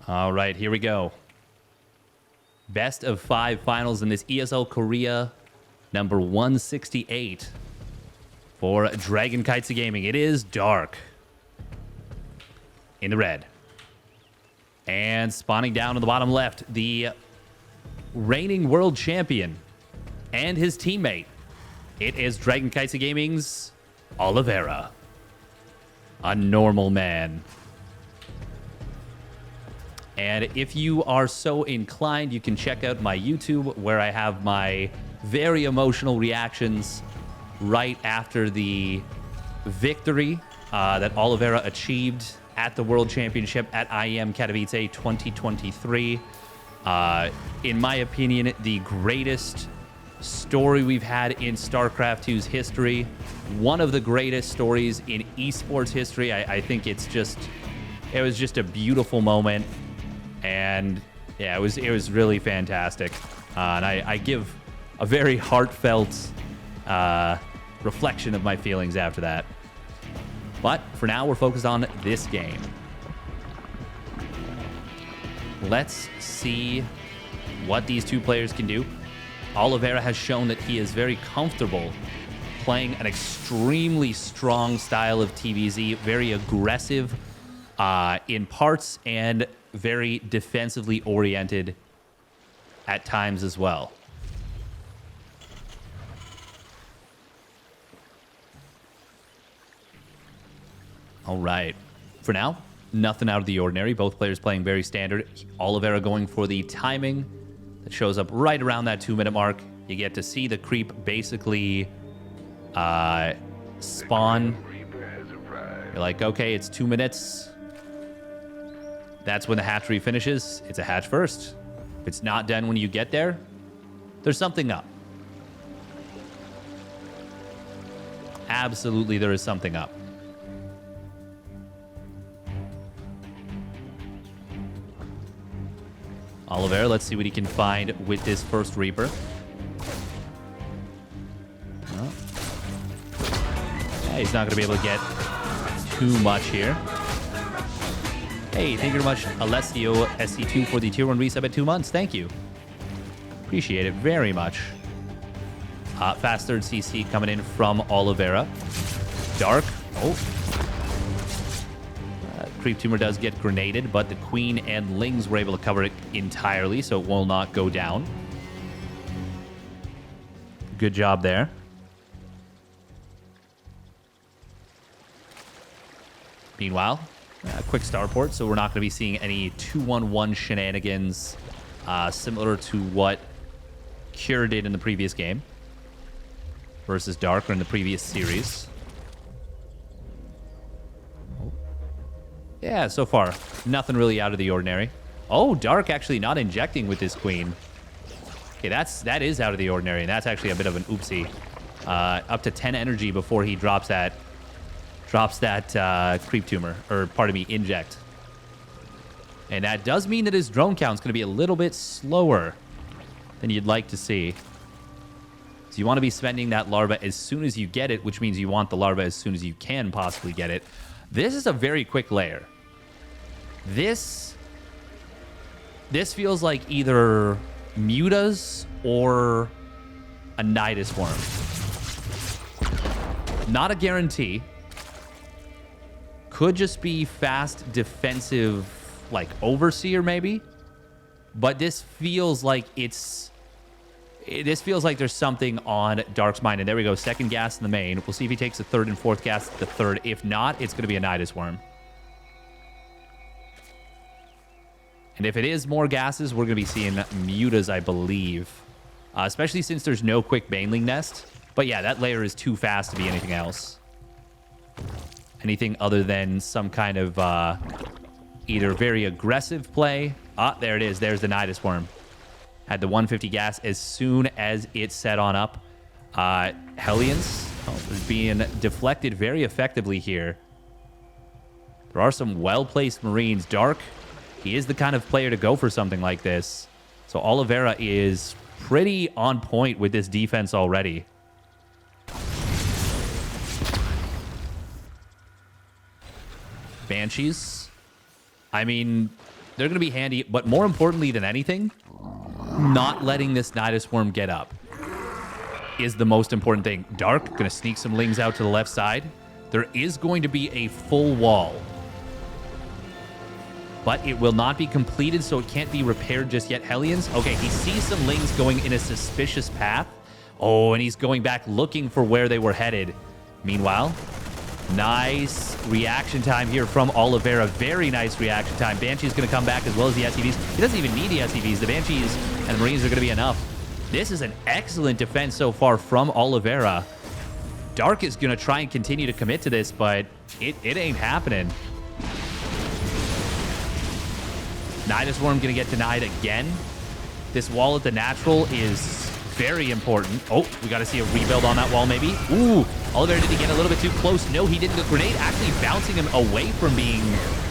All right, here we go. Best of 5 finals in this ESL Korea number 168 for Dragon Katowice Gaming. It is Dark in the red. And spawning down on the bottom left, the reigning world champion and his teammate. It is Dragon Katowice Gaming's Oliveira, a normal man. And if you are so inclined, you can check out my YouTube where I have my very emotional reactions right after the victory that Oliveira achieved at the World Championship at IEM Katowice 2023. In my opinion, the greatest story we've had in StarCraft 2's history. One of the greatest stories in esports history. I think it was just a beautiful moment. And yeah, it was really fantastic. And I give a very heartfelt reflection of my feelings after that. But for now, we're focused on this game. Let's see what these two players can do. Oliveira has shown that he is very comfortable playing an extremely strong style of TVZ, very aggressive in parts and very defensively oriented at times as well. All right. For now, nothing out of the ordinary. Both players playing very standard. Oliveira going for the timing that shows up right around that 2-minute mark. You get to see the creep basically spawn. You're like, okay, it's 2 minutes. That's when the hatchery finishes. It's a hatch first. If it's not done when you get there, there's something up. Absolutely, there is something up. Oliveira, let's see what he can find with this first Reaper. Well, yeah, he's not going to be able to get too much here. Hey, thank you very much, Alessio SC2 for the tier 1 resub at 2 months. Thank you. Appreciate it very much. Fast third CC coming in from Oliveira. Dark. Oh. Creep Tumor does get grenaded, but the Queen and Lings were able to cover it entirely, so it will not go down. Good job there. Meanwhile, quick starport, so we're not going to be seeing any 2-1-1 shenanigans similar to what Cure did in the previous game versus Dark or in the previous series. Yeah, so far, nothing really out of the ordinary. Oh, Dark actually not injecting with this Queen. Okay, that is out of the ordinary, and that's actually a bit of an oopsie. Up to 10 energy before he drops that Creep Tumor, or pardon me, inject. And that does mean that his drone count's going to be a little bit slower than you'd like to see. So you want to be spending that larva as soon as you get it, which means you want the larva as soon as you can possibly get it. This is a very quick layer. This feels like either Mutas or a Nidus Worm. Not a guarantee. Could just be fast defensive, like Overseer maybe. But this feels like there's something on Dark's mind. And there we go, second gas in the main. We'll see if he takes the third and fourth gas at the third. If not, it's going to be a Nidus Worm. And if it is more gases, we're going to be seeing Mutas, I believe. Especially since there's no quick Baneling Nest. But yeah, that layer is too fast to be anything else. Anything other than some kind of either very aggressive play. Ah, there it is. There's the Nidus Worm. Had the 150 gas as soon as it set on up. Hellions is being deflected very effectively here. There are some well-placed Marines. Dark, he is the kind of player to go for something like this. So Oliveira is pretty on point with this defense already. Banshees. I mean, They're going to be handy, but more importantly than anything, not letting this Nidus Worm get up is the most important thing. Dark going to sneak some Lings out to the left side. There is going to be a full wall, but it will not be completed, so it can't be repaired just yet. Hellions, okay, he sees some Lings going in a suspicious path. Oh, and he's going back looking for where they were headed. Meanwhile, nice reaction time here from Oliveira. Very nice reaction time. Banshee's going to come back as well as the SCVs. He doesn't even need the SCVs. The Banshees and the Marines are going to be enough. This is an excellent defense so far from Oliveira. Dark is going to try and continue to commit to this, but it ain't happening. Nidus Worm going to get denied again. This wall at the natural is very important. Oh, we got to see a rebuild on that wall maybe. Ooh, Oliveira, did he get a little bit too close? No, he didn't. The grenade actually bouncing him away from being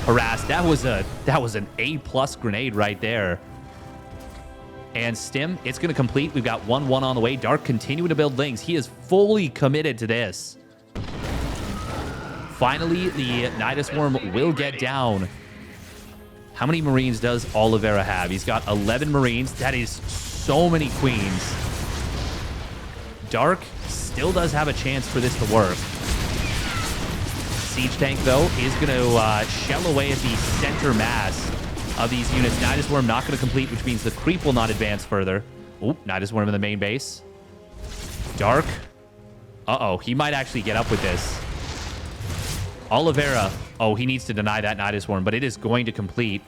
harassed. That was an A+ grenade right there. And Stim, it's going to complete. We've got 1-1 on the way. Dark continuing to build Lings. He is fully committed to this. Finally, the Nidus Worm will get down. How many Marines does Oliveira have? He's got 11 Marines. That is so many Queens. Dark still does have a chance for this to work. Siege Tank, though, is going to shell away at the center mass of these units. Nidus Worm not going to complete, which means the creep will not advance further. Oh, Nidus Worm in the main base. Dark. Uh-oh, he might actually get up with this. Oliveira. Oh, he needs to deny that Nidus Worm, but it is going to complete.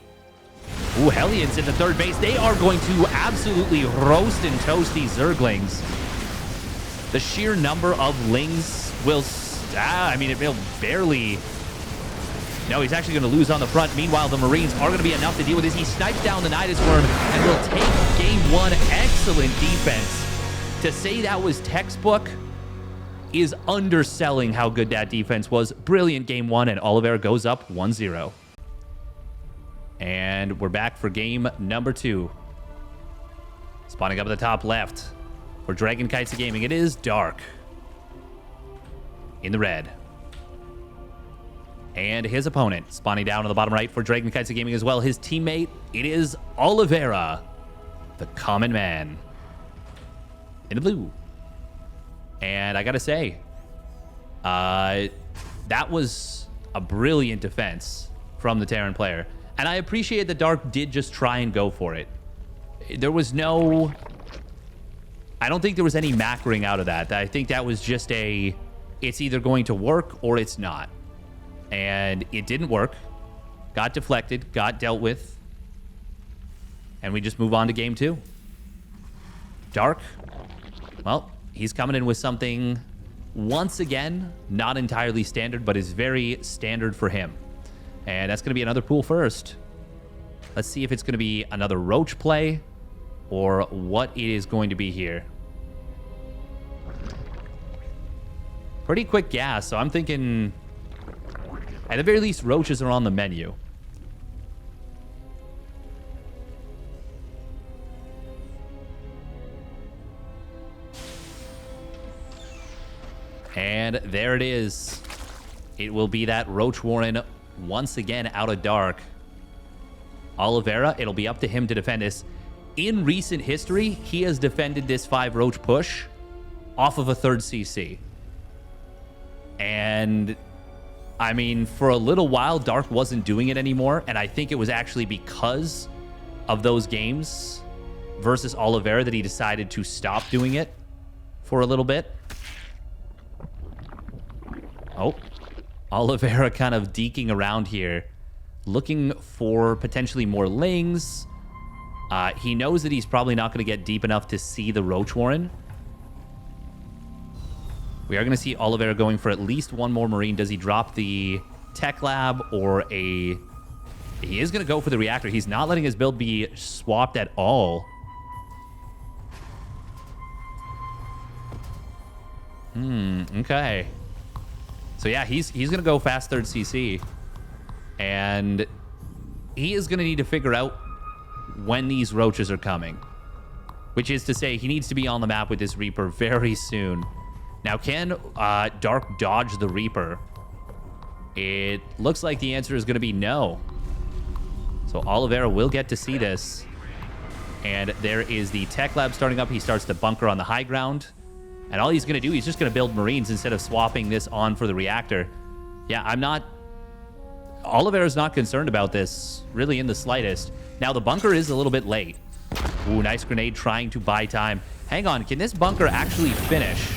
Ooh, Hellions in the third base. They are going to absolutely roast and toast these Zerglings. The sheer number of Lings will... it will barely... No, he's actually going to lose on the front. Meanwhile, the Marines are going to be enough to deal with this. He snipes down the Nidus Worm and will take game one. Excellent defense. To say that was textbook is underselling how good that defense was. Brilliant game one, and Oliveira goes up 1-0. And we're back for game number 2. Spawning up at the top left for Dragon Kites Gaming, it is Dark in the red. And his opponent spawning down on the bottom right for Dragon Kites Gaming as well. His teammate, it is Oliveira, the common man, in the blue. And I gotta say, that was a brilliant defense from the Terran player. And I appreciate that Dark did just try and go for it. There was no... I don't think there was any macroing out of that. I think that was just a... It's either going to work or it's not. And it didn't work. Got deflected, got dealt with. And we just move on to game 2. Dark. Well, he's coming in with something, once again, not entirely standard, but is very standard for him. And that's going to be another pool first. Let's see if it's going to be another Roach play or what it is going to be here. Pretty quick gas, so I'm thinking, at the very least, Roaches are on the menu. And there it is. It will be that Roach Warren once again out of Dark. Oliveira, it'll be up to him to defend this. In recent history, he has defended this 5 Roach push off of a 3rd CC. And, I mean, for a little while, Dark wasn't doing it anymore. And I think it was actually because of those games versus Oliveira that he decided to stop doing it for a little bit. Oh, Oliveira kind of deking around here, looking for potentially more Lings. He knows that he's probably not going to get deep enough to see the Roach Warren. We are going to see Oliveira going for at least one more Marine. Does he drop the Tech Lab or a... He is going to go for the Reactor. He's not letting his build be swapped at all. Okay. So yeah, he's going to go fast 3rd CC. And he is going to need to figure out when these Roaches are coming. Which is to say, he needs to be on the map with this Reaper very soon. Now, can Dark dodge the Reaper? It looks like the answer is going to be no. So So Oliveira will get to see this. And there is the tech lab starting up. He starts to bunker on the high ground. And all he's going to do, he's just going to build Marines instead of swapping this on for the reactor. Yeah, I'm not... Oliveira's not concerned about this, really, in the slightest. Now, the bunker is a little bit late. Ooh, nice grenade trying to buy time. Hang on, can this bunker actually finish?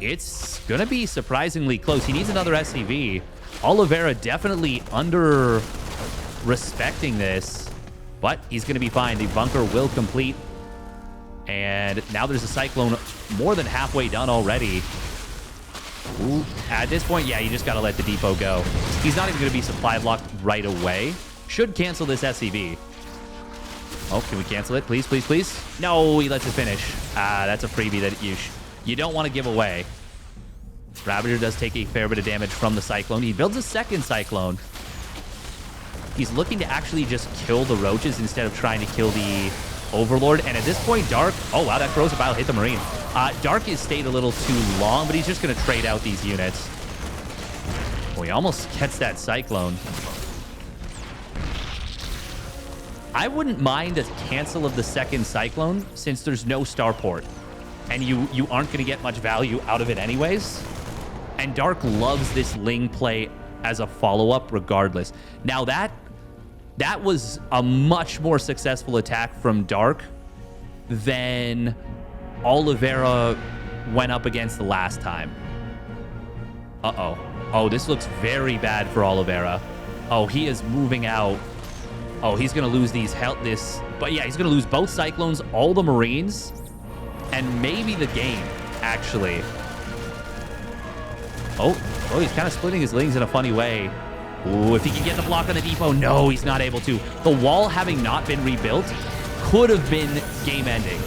It's going to be surprisingly close. He needs another SCV. Oliveira definitely under-respecting this, but he's going to be fine. The bunker will complete. And now there's a Cyclone more than halfway done already. Ooh, at this point, yeah, you just got to let the depot go. He's not even going to be supply blocked right away. Should cancel this SCV. Oh, can we cancel it? Please, please, please. No, he lets it finish. That's a freebie that you don't want to give away. Ravager does take a fair bit of damage from the Cyclone. He builds a second Cyclone. He's looking to actually just kill the roaches instead of trying to kill the Overlord. And at this point, Dark... Oh, wow, that corrosive bile hit the Marine. Dark has stayed a little too long, but he's just going to trade out these units. Oh, he almost gets that Cyclone. I wouldn't mind a cancel of the second Cyclone since there's no starport. And you aren't going to get much value out of it anyways. And Dark loves this Ling play as a follow-up regardless. Now, that was a much more successful attack from Dark than Oliveira went up against the last time. Uh-oh. Oh, this looks very bad for Oliveira. Oh, he is moving out. Oh, he's going to lose but yeah, he's going to lose both Cyclones, all the Marines, and maybe the game, actually. Oh, he's kind of splitting his Lings in a funny way. Ooh, if he can get the block on the depot. No, he's not able to. The wall, having not been rebuilt, could have been game-ending.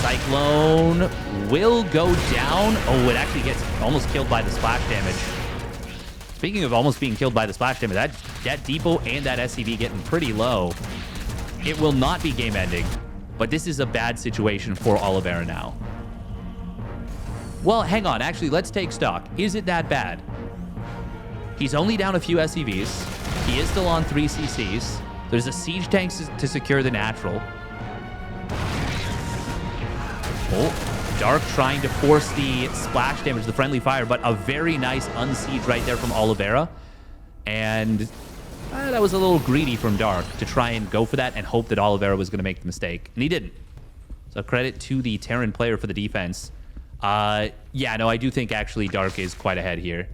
Cyclone will go down. Oh, it actually gets almost killed by the splash damage. Speaking of almost being killed by the splash damage, that depot and that SCV getting pretty low. It will not be game-ending, but this is a bad situation for Oliveira now. Well, hang on. Actually, let's take stock. Is it that bad? He's only down a few SCVs. He is still on 3 CCs. There's a siege tank to secure the natural. Oh, Dark trying to force the splash damage, the friendly fire, but a very nice unsiege right there from Oliveira. And that was a little greedy from Dark to try and go for that and hope that Oliveira was going to make the mistake. And he didn't. So credit to the Terran player for the defense. Yeah, no, I do think actually Dark is quite ahead here.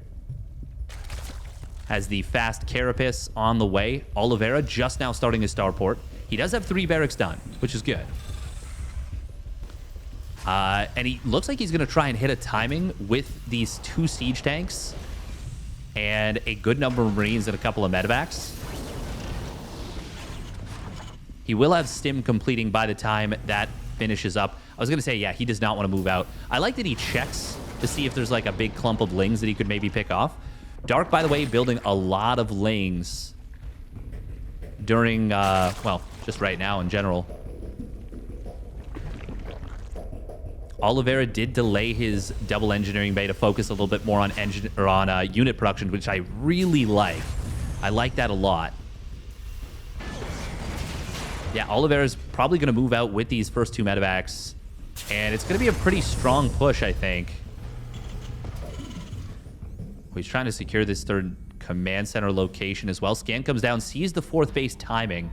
Has the fast Carapace on the way. Oliveira just now starting his starport. He does have 3 barracks done, which is good. And he looks like he's going to try and hit a timing with these 2 siege tanks and a good number of Marines and a couple of medevacs. He will have stim completing by the time that finishes up. I was going to say, yeah, he does not want to move out. I like that he checks to see if there's like a big clump of Lings that he could maybe pick off. Dark, by the way, building a lot of Lings during, well, just right now in general. Oliveira did delay his double engineering bay to focus a little bit more on unit production, which I really like. I like that a lot. Yeah, Oliveira's probably going to move out with these first 2 medevacs, and it's going to be a pretty strong push, I think. He's trying to secure this 3rd command center location as well. Scan comes down, sees the 4th base timing.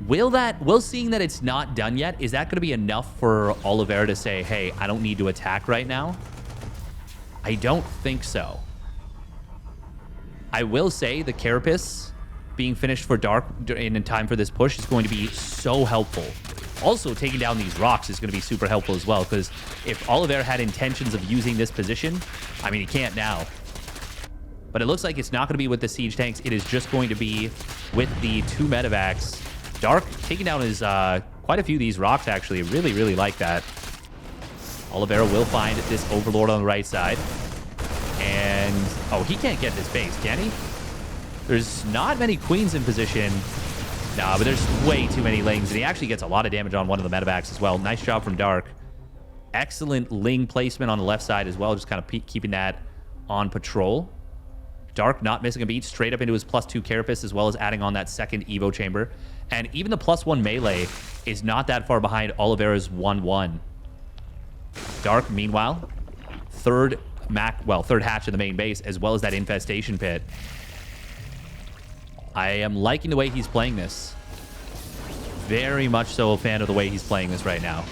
Will seeing that it's not done yet, is that going to be enough for Oliveira to say, hey, I don't need to attack right now? I don't think so. I will say the Carapace being finished for Dark in time for this push is going to be so helpful. Also, taking down these rocks is going to be super helpful as well, because if Oliveira had intentions of using this position, I mean, he can't now. But it looks like it's not going to be with the siege tanks. It is just going to be with the 2 medevacs. Dark taking down his quite a few of these rocks, actually. Really, really like that. Oliveira will find this Overlord on the right side. And, oh, he can't get this base, can he? There's not many Queens in position. Nah, but there's way too many Lings. And he actually gets a lot of damage on one of the medevacs as well. Nice job from Dark. Excellent Ling placement on the left side as well. Just kind of keeping that on patrol. Dark not missing a beat, straight up into his +2 Carapace, as well as adding on that second Evo Chamber. And even the +1 melee is not that far behind Oliveira's 1-1. Dark, meanwhile, third hatch in the main base, as well as that Infestation Pit. I am liking the way he's playing this. Very much so a fan of the way he's playing this right now.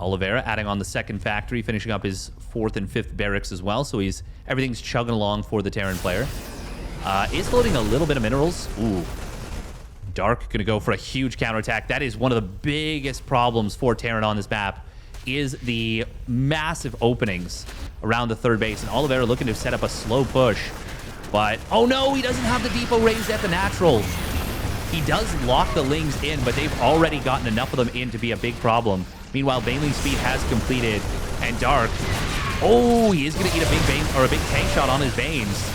Oliveira adding on the second factory, finishing up his 4th and 5th barracks as well. So everything's chugging along for the Terran player. Is loading a little bit of minerals. Ooh. Dark going to go for a huge counterattack. That is one of the biggest problems for Terran on this map, is the massive openings around the third base. And Oliveira looking to set up a slow push. But, oh no, he doesn't have the depot raised at the natural. He does lock the Lings in, but they've already gotten enough of them in to be a big problem. Meanwhile, Baneling's speed has completed, and Dark, oh, he is going to eat a big Bane, or a big tank shot on his Banes.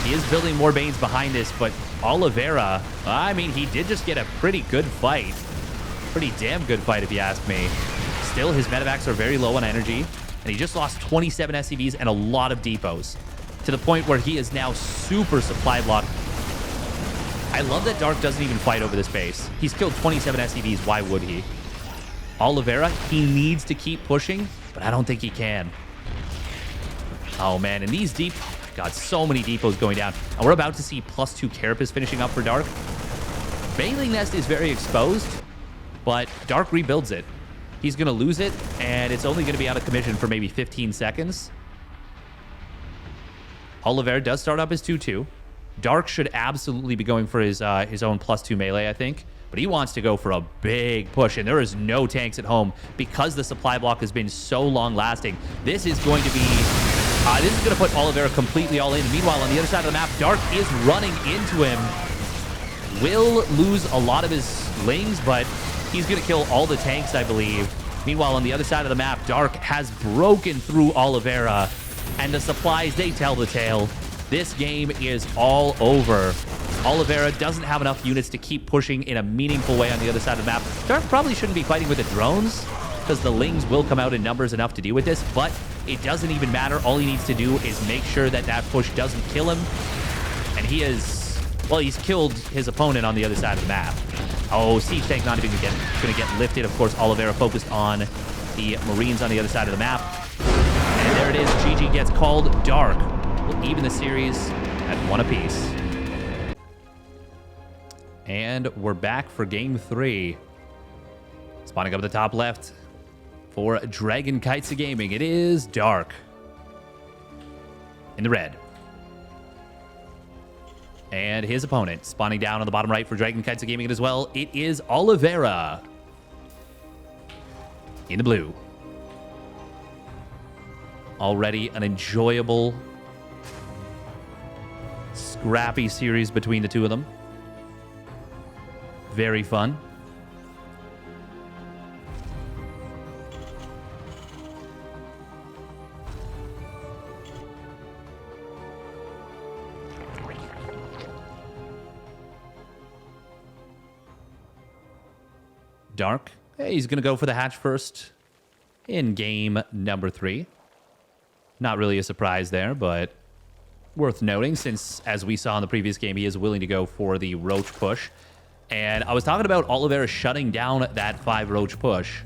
He is building more Banes behind this, but Oliveira, I mean, he did just get a pretty good fight. Pretty damn good fight, if you ask me. Still, his medevacs are very low on energy, and he just lost 27 SCVs and a lot of depots, to the point where he is now super supply blocked. I love that Dark doesn't even fight over this base. He's killed 27 SCVs. Why would he? Oliveira, he needs to keep pushing, but I don't think he can. Oh, man. And these deep... Oh, my God. So many depots going down. And we're about to see +2 Carapace finishing up for Dark. Baneling Nest is very exposed, but Dark rebuilds it. He's going to lose it, and it's only going to be out of commission for maybe 15 seconds. Oliveira does start up his 2-2. Dark should absolutely be going for his own +2 melee, I think. But he wants to go for a big push, and there is no tanks at home because the supply block has been so long-lasting. This is going to be... this is going to put Oliveira completely all in. Meanwhile, on the other side of the map, Dark is running into him. Will lose a lot of his Lings, but he's going to kill all the tanks, I believe. Meanwhile, on the other side of the map, Dark has broken through Oliveira, and the supplies, they tell the tale. This game is all over. Oliveira doesn't have enough units to keep pushing in a meaningful way on the other side of the map. Dark probably shouldn't be fighting with the drones, because the Lings will come out in numbers enough to deal with this, but it doesn't even matter. All he needs to do is make sure that that push doesn't kill him. And he is... Well, he's killed his opponent on the other side of the map. Oh, Siege Tank not even going to get lifted. Of course, Oliveira focused on the Marines on the other side of the map. And there it is. GG gets called. Dark will even the series at 1 apiece. And we're back for game 3. Spawning up at the top left for Dragon Kites Gaming. It is Dark in the red. And his opponent spawning down on the bottom right for Dragon Kites Gaming as well. It is Oliveira in the blue. Already an enjoyable, scrappy series between the two of them. Very fun. Dark. Hey, he's going to go for the hatch first in game number 3. Not really a surprise there, but worth noting since, as we saw in the previous game, he is willing to go for the Roach push. And I was talking about Oliveira shutting down that 5 Roach push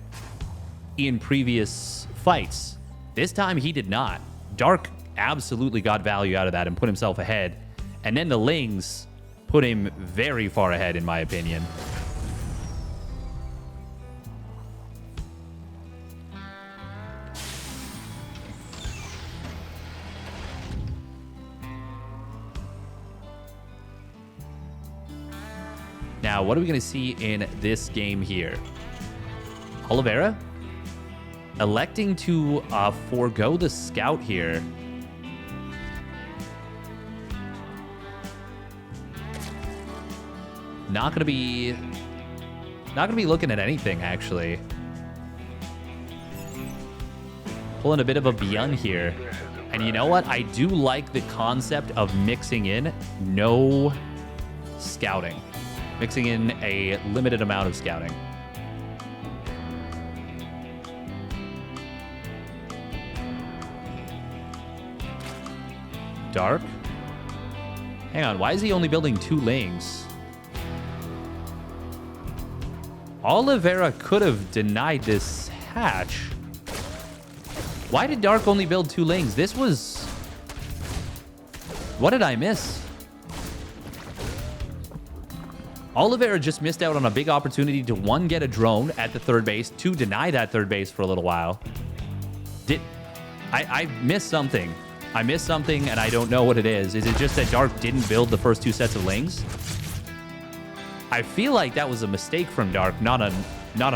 in previous fights. This time he did not. Dark absolutely got value out of that and put himself ahead. And then the Lings put him very far ahead, in my opinion. Now, what are we going to see in this game here? Oliveira electing to forego the scout here. Not going to be looking at anything, actually. Pulling a bit of a Beyond here. And you know what? I do like the concept of mixing in no scouting. Mixing in a limited amount of scouting. Dark? Hang on, why is he only building 2 lings? Oliveira could have denied this hatch. Why did Dark only build 2 lings? This was... What did I miss? Oliveira just missed out on a big opportunity to, 1, get a drone at the 3rd base, 2, deny that 3rd base for a little while. I missed something. I missed something, and I don't know what it is. Is it just that Dark didn't build the first 2 sets of lings? I feel like that was a mistake from Dark, not an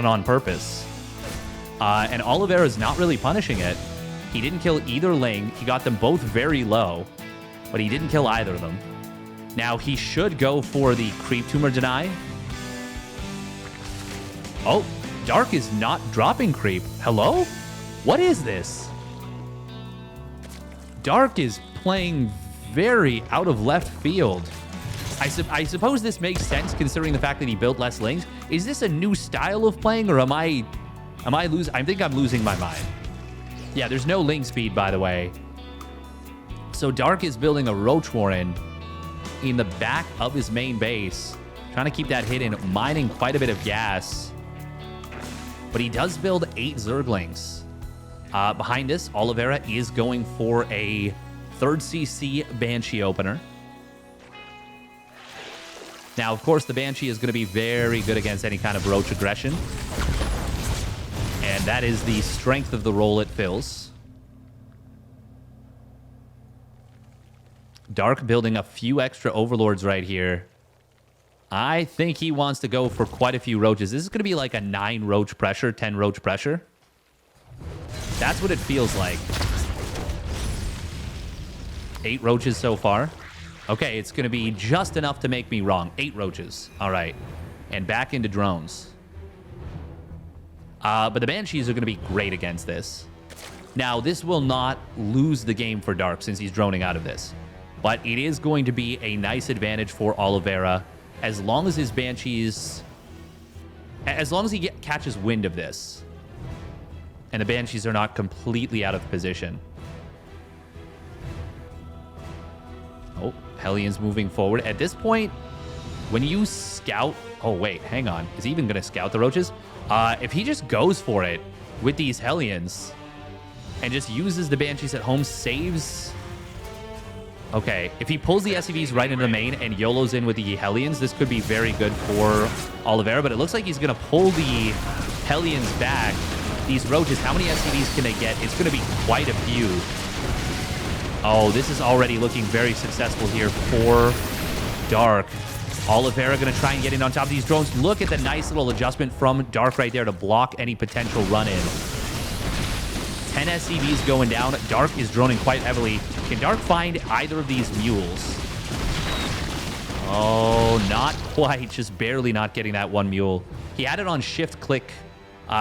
on purpose. And Oliveira is not really punishing it. He didn't kill either ling. He got them both very low, but he didn't kill either of them. Now, he should go for the creep tumor deny. Oh, Dark is not dropping creep. Hello? What is this? Dark is playing very out of left field. I suppose this makes sense considering the fact that he built less lings. Is this a new style of playing, or am I losing? I think I'm losing my mind. Yeah, there's no ling speed, by the way. So Dark is building a Roach Warren in the back of his main base, trying to keep that hidden, mining quite a bit of gas. But he does build 8 Zerglings. Behind us, Oliveira is going for a 3rd CC Banshee opener. Now, of course, the Banshee is going to be very good against any kind of Roach aggression. And that is the strength of the role it fills. Dark building a few extra Overlords right here. I think he wants to go for quite a few Roaches. This is going to be like a 9 Roach pressure, 10 Roach pressure. That's what it feels like. 8 Roaches so far. Okay, it's going to be just enough to make me wrong. 8 Roaches. All right. And back into drones. But the Banshees are going to be great against this. Now, this will not lose the game for Dark since he's droning out of this. But it is going to be a nice advantage for Oliveira as long as his Banshees... As long as he catches wind of this. And the Banshees are not completely out of position. Oh, Hellions moving forward. At this point, when you scout... Oh, wait, hang on. Is he even going to scout the Roaches? If he just goes for it with these Hellions and just uses the Banshees at home, saves... Okay, if he pulls the SCVs right into the main and YOLOs in with the Hellions, this could be very good for Oliveira, but it looks like he's going to pull the Hellions back. These Roaches, how many SCVs can they get? It's going to be quite a few. Oh, this is already looking very successful here for Dark. Oliveira going to try and get in on top of these drones. Look at the nice little adjustment from Dark right there to block any potential run-in. 10 SCVs going down. Dark is droning quite heavily. Can Dark find either of these mules? Oh, not quite. Just barely not getting that one mule. He had it on shift-click,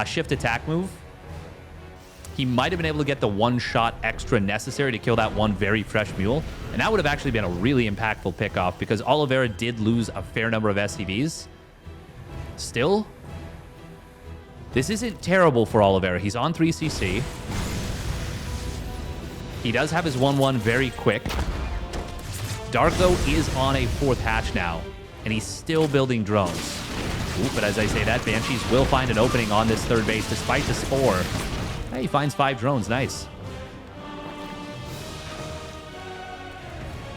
shift attack move. He might have been able to get the 1 shot extra necessary to kill that one very fresh mule. And that would have actually been a really impactful pickoff because Oliveira did lose a fair number of SCVs. Still, this isn't terrible for Oliveira. He's on 3cc. He does have his 1-1 very quick. Dark, though, is on a 4th hatch now, and he's still building drones. Ooh, but as I say that, Banshees will find an opening on this 3rd base despite the Spore. Hey, he finds 5 drones. Nice.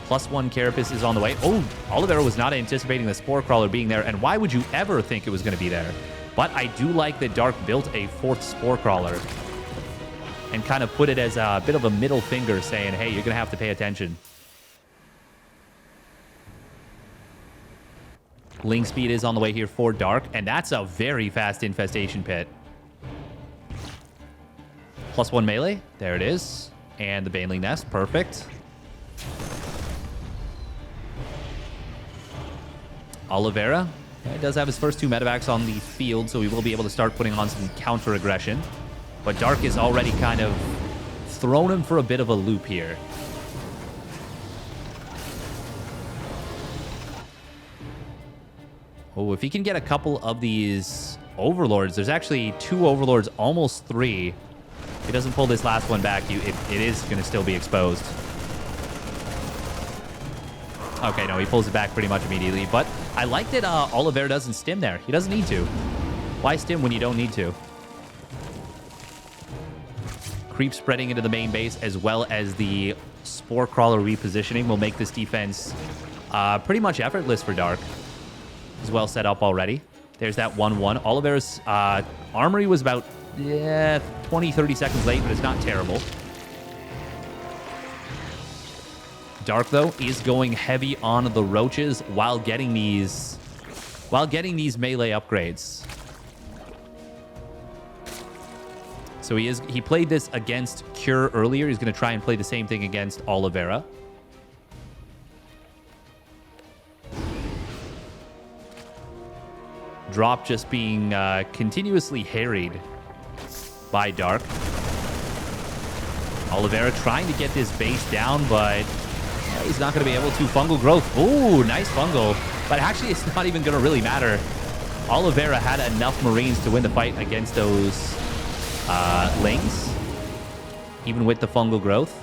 +1 Carapace is on the way. Oh, Oliveira was not anticipating the Spore Crawler being there, and why would you ever think it was going to be there? But I do like that Dark built a 4th Spore Crawler and kind of put it as a bit of a middle finger saying, hey, you're going to have to pay attention. Ling speed is on the way here for Dark, and that's a very fast infestation pit. +1 melee. There it is. And the Baneling Nest. Perfect. Oliveira does have his first 2 medevacs on the field, so he will be able to start putting on some counter aggression. But Dark is already kind of thrown him for a bit of a loop here. Oh, if he can get a couple of these Overlords, there's actually 2 Overlords, almost 3. If he doesn't pull this last one back, it is going to still be exposed. Okay, no, he pulls it back pretty much immediately. But I like that Oliveira doesn't stim there. He doesn't need to. Why stim when you don't need to? Creep spreading into the main base, as well as the Spore Crawler repositioning, will make this defense pretty much effortless for Dark. He's well set up already. There's that 1-1. Oliveira's armory was about 20, 30 seconds late, but it's not terrible. Dark, though, is going heavy on the roaches while getting these melee upgrades. So he played this against Cure earlier. He's going to try and play the same thing against Oliveira. Drop just being continuously harried by Dark. Oliveira trying to get this base down, but he's not going to be able to. Fungal growth. Ooh, nice fungal. But actually, it's not even going to really matter. Oliveira had enough Marines to win the fight against those Lings, even with the fungal growth.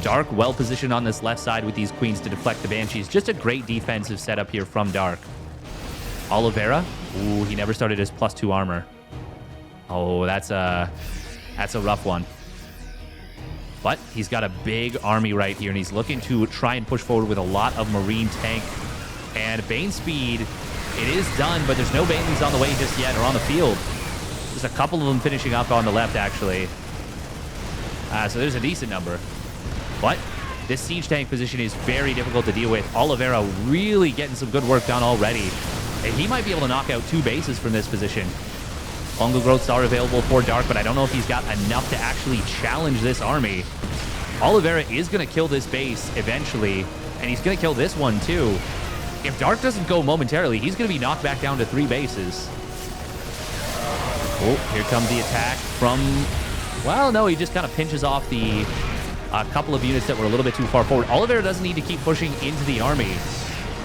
Dark well positioned on this left side with these queens to deflect the Banshees. Just a great defensive setup here from Dark. Oliveira. Ooh, he never started his +2 armor. Oh, that's a rough one. But he's got a big army right here, and he's looking to try and push forward with a lot of Marine tank. And Bane speed, it is done, but there's no Banelings on the way just yet, or on the field. There's a couple of them finishing up on the left, actually. So there's a decent number. But this siege tank position is very difficult to deal with. Oliveira really getting some good work done already. And he might be able to knock out 2 bases from this position. Fungal growths are available for Dark, but I don't know if he's got enough to actually challenge this army. Oliveira is going to kill this base eventually, and he's going to kill this one too. If Dark doesn't go momentarily, he's going to be knocked back down to 3 bases. Oh, here comes the attack from... Well, no, he just kind of pinches off the couple of units that were a little bit too far forward. Oliveira doesn't need to keep pushing into the army,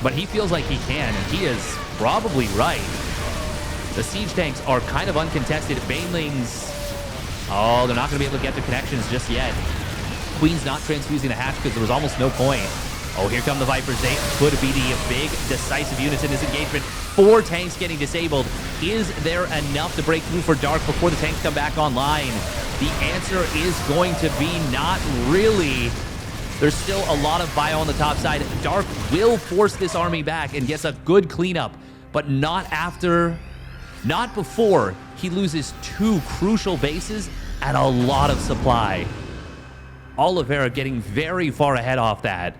but he feels like he can, and he is probably right. The siege tanks are kind of uncontested. Banelings, oh, they're not going to be able to get the connections just yet. Queen's not transfusing the hatch because there was almost no point. Oh, here come the Vipers. They could be the big, decisive units in this engagement. 4 tanks getting disabled. Is there enough to break through for Dark before the tanks come back online? The answer is going to be not really. There's still a lot of bio on the top side. Dark will force this army back and gets a good cleanup, but not before he loses 2 crucial bases and a lot of supply. Oliveira getting very far ahead off that.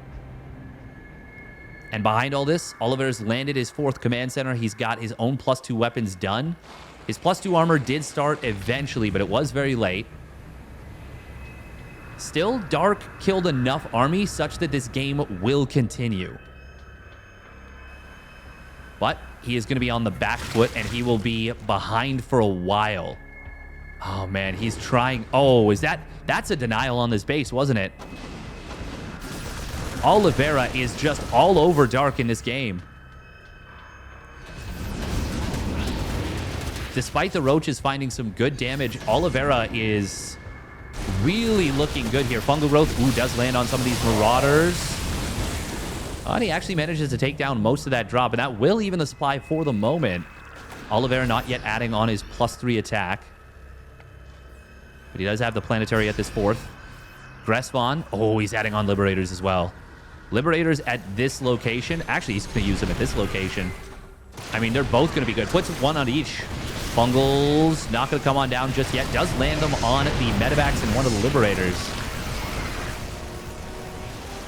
And behind all this, Oliveira's landed his 4th command center. He's got his own +2 weapons done. His +2 armor did start eventually, but it was very late. Still, Dark killed enough army such that this game will continue. But he is going to be on the back foot, and he will be behind for a while. Oh, man, he's trying... Oh, that's a denial on this base, wasn't it? Oliveira is just all over Dark in this game. Despite the Roaches finding some good damage, Oliveira is really looking good here. Fungal growth, ooh, does land on some of these Marauders. And he actually manages to take down most of that drop, and that will even the supply for the moment. Oliveira not yet adding on his +3 attack. But he does have the planetary at this 4th. Gressvon, oh, he's adding on Liberators as well. Liberators at this location. Actually, he's going to use them at this location. I mean, they're both going to be good. Puts 1 on each. Fungals, not going to come on down just yet. Does land them on the medevacs and one of the Liberators.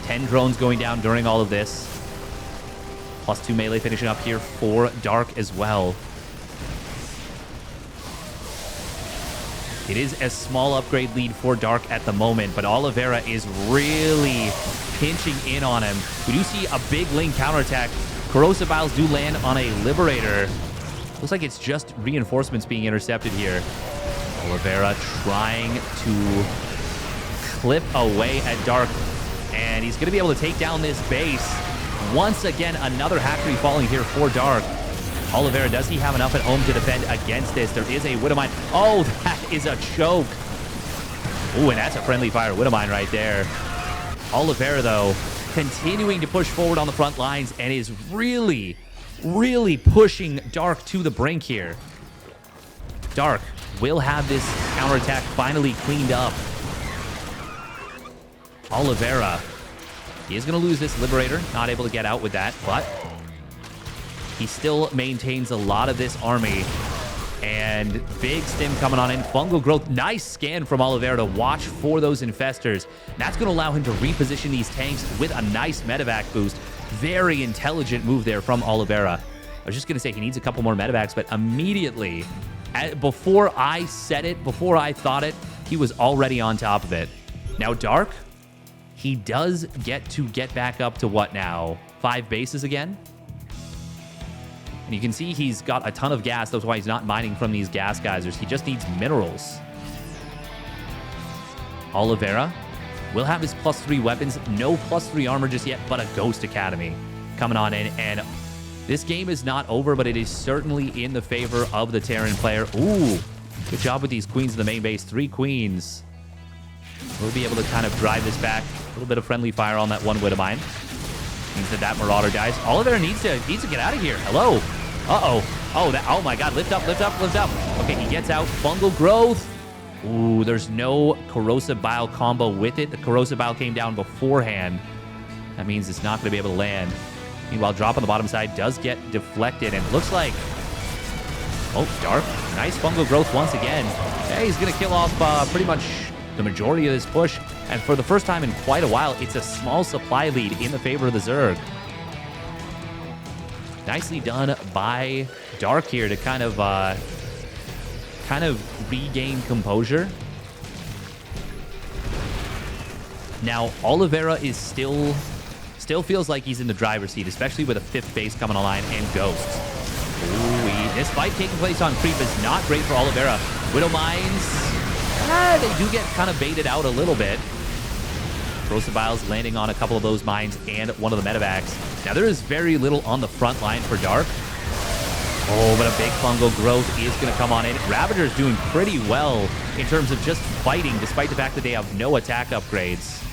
10 drones going down during all of this. +2 melee finishing up here for Dark as well. It is a small upgrade lead for Dark at the moment, but Oliveira is really pinching in on him. We do see a big Ling counterattack. Corrosive Vials do land on a Liberator. Looks like it's just reinforcements being intercepted here. Oliveira trying to clip away at Dark, and he's going to be able to take down this base. Once again, another hatchery falling here for Dark. Oliveira, does he have enough at home to defend against this? There is a Widowmine. Oh, that is a choke. Ooh, and that's a friendly fire Widowmine right there. Oliveira, though, continuing to push forward on the front lines and is really, really pushing Dark to the brink here. Dark will have this counterattack finally cleaned up. Oliveira, he is going to lose this Liberator. Not able to get out with that, but he still maintains a lot of this army. And big stim coming on in. Fungal growth. Nice scan from Oliveira to watch for those infestors. That's going to allow him to reposition these tanks with a nice medevac boost. Very intelligent move there from Oliveira. I was just going to say he needs a couple more medevacs, but immediately, before I said it, before I thought it, he was already on top of it. Now, Dark, he does get to get back up to what now? 5 bases again? And you can see he's got a ton of gas. That's why he's not mining from these gas geysers. He just needs minerals. Oliveira will have his +3 weapons. No +3 armor just yet, but a Ghost Academy coming on in. And this game is not over, but it is certainly in the favor of the Terran player. Ooh, good job with these queens in the main base. 3 queens. We'll be able to kind of drive this back. A little bit of friendly fire on that one Widowmine. Means that Marauder dies. Oliveira needs to get out of here. Hello. Uh-oh. Oh my God. Lift up, lift up, lift up. Okay, he gets out. Fungal growth. Ooh, there's no Corrosive Bile combo with it. The Corrosive Bile came down beforehand. That means it's not going to be able to land. Meanwhile, drop on the bottom side does get deflected, and it looks like... Oh, Dark. Nice fungal growth once again. Hey, he's going to kill off pretty much the majority of this push. And for the first time in quite a while, it's a small supply lead in the favor of the Zerg. Nicely done by Dark here to kind of regain composure. Now, Oliveira is still feels like he's in the driver's seat, especially with a 5th base coming online and Ghosts. Ooh, this fight taking place on creep is not great for Oliveira. Widow Mines, they do get kind of baited out a little bit. Corrosive Biles landing on a couple of those mines and one of the medevacs. Now, there is very little on the front line for Dark. Oh, but a big fungal growth is going to come on in. Ravager's doing pretty well in terms of just fighting, despite the fact that they have no attack upgrades.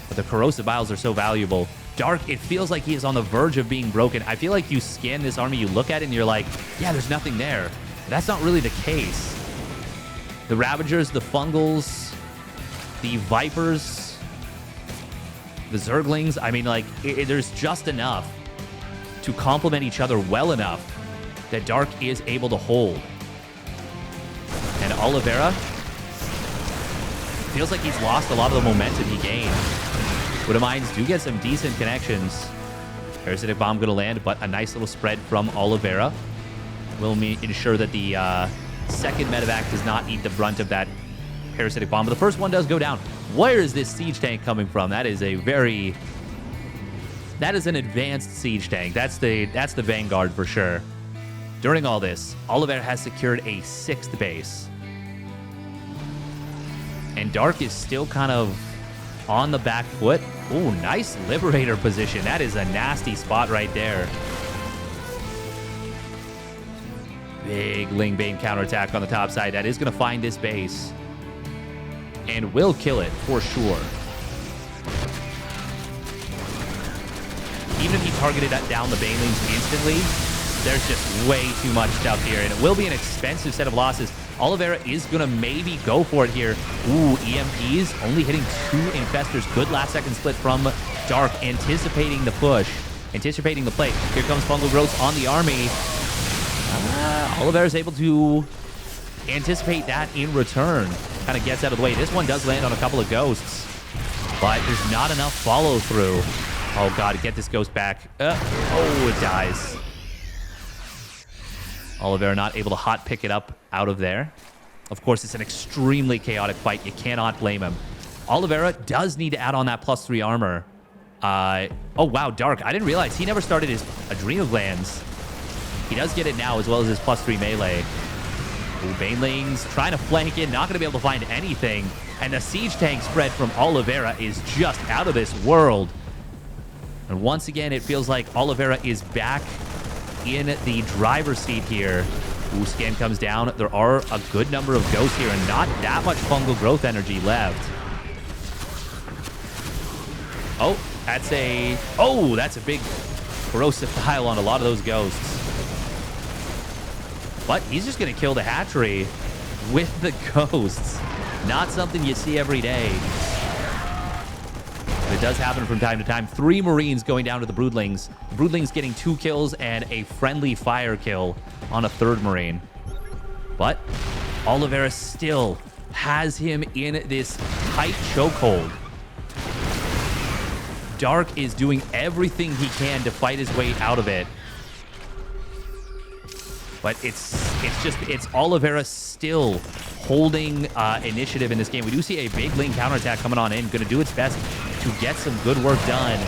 But the Corrosive Biles are so valuable. Dark, it feels like he is on the verge of being broken. I feel like you scan this army, you look at it, and you're like, yeah, there's nothing there. But that's not really the case. The Ravagers, the Fungals, the Vipers, the Zerglings, I mean, like, there's just enough to complement each other well enough that Dark is able to hold. And Oliveira feels like he's lost a lot of the momentum he gained. Widow Mines do get some decent connections. Parasitic Bomb going to land, but a nice little spread from Oliveira will ensure that the second medevac does not eat the brunt of that Parasitic Bomb. But the first one does go down. Where is this siege tank coming from? That is a very... That is an advanced siege tank. That's the Vanguard for sure. During all this, Oliveira has secured a 6th base. And Dark is still kind of on the back foot. Ooh, nice Liberator position. That is a nasty spot right there. Big Lingbane counterattack on the top side. That is going to find this base. And will kill it for sure. Even if he targeted that down the Banelings instantly, there's just way too much stuff here. And it will be an expensive set of losses. Oliveira is going to maybe go for it here. Ooh, EMPs only hitting 2 infestors. Good last second split from Dark, anticipating the push, anticipating the play. Here comes Fungal Growth on the army. Oliveira is able to anticipate that in return. Kind of gets out of the way. This one does land on a couple of ghosts, but there's not enough follow through. Oh God, get this ghost back. Oh, it dies. Oliveira not able to hot pick it up out of there. Of course, it's an extremely chaotic fight. You cannot blame him. Oliveira does need to add on that +3 armor. Oh, wow, Dark. I didn't realize he never started his adrenal glands. He does get it now, as well as his +3 melee. Ooh, Banelings trying to flank in. Not going to be able to find anything. And the siege tank spread from Oliveira is just out of this world. And once again, it feels like Oliveira is back in the driver's seat here. Ooh, scan comes down. There are a good number of ghosts here and not that much fungal growth energy left. Oh, that's a... Oh, that's a big corrosive pile on a lot of those ghosts. But he's just going to kill the hatchery with the ghosts. Not something you see every day. But it does happen from time to time. 3 Marines going down to the Broodlings. The Broodlings getting 2 kills and a friendly fire kill on a 3rd Marine. But Oliveira still has him in this tight chokehold. Dark is doing everything he can to fight his way out of it. But it's Oliveira still holding initiative in this game. We do see a big lane counterattack coming on in. Going to do its best to get some good work done.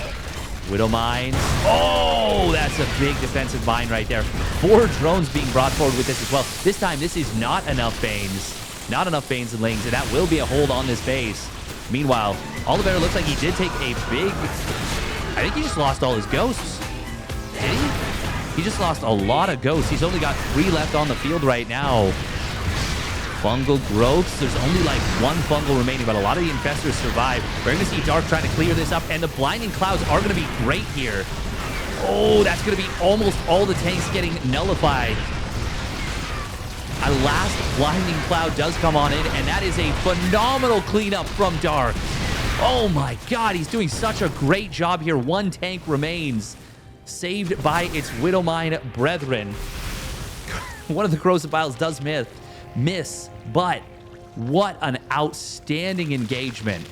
Widow mines. Oh, that's a big defensive mine right there. 4 drones being brought forward with this as well. This time, this is not enough Banes. Not enough Banes and Lings, and that will be a hold on this base. Meanwhile, Oliveira looks like he did take a big... I think he just lost all his ghosts. Did he? He just lost a lot of ghosts. He's only got 3 left on the field right now. Fungal growths. There's only like 1 fungal remaining, but a lot of the infestors survive. We're going to see Dark trying to clear this up, and the blinding clouds are going to be great here. Oh, that's going to be almost all the tanks getting nullified. A last blinding cloud does come on in, and that is a phenomenal cleanup from Dark. Oh my god, he's doing such a great job here. 1 tank remains, saved by its Widowmine brethren. One of the corrosive piles does miss, but what an outstanding engagement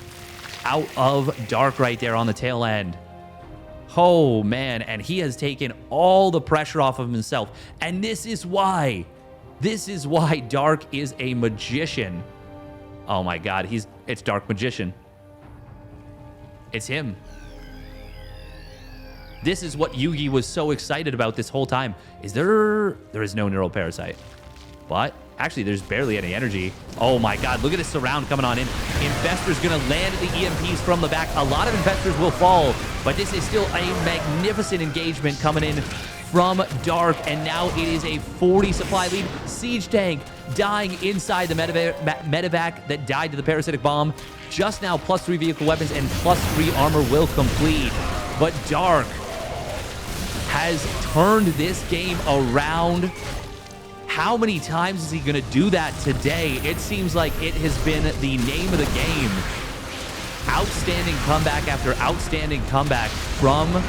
out of Dark right there on the tail end. Oh man, and he has taken all the pressure off of himself, and this is why Dark is a magician. Oh my god, it's Dark Magician. It's him. This is what Yugi was so excited about this whole time. There is no neural parasite. But actually, there's barely any energy. Oh my god, look at this surround coming on in. Infestor's gonna land the EMPs from the back. A lot of Infestors will fall, but this is still a magnificent engagement coming in from Dark, and now it is a 40 supply lead. Siege tank dying inside the medevac that died to the parasitic bomb. Just now, +3 vehicle weapons and +3 armor will complete. But Dark has turned this game around. How many times is he going to do that today? It seems like it has been the name of the game. Outstanding comeback after outstanding comeback from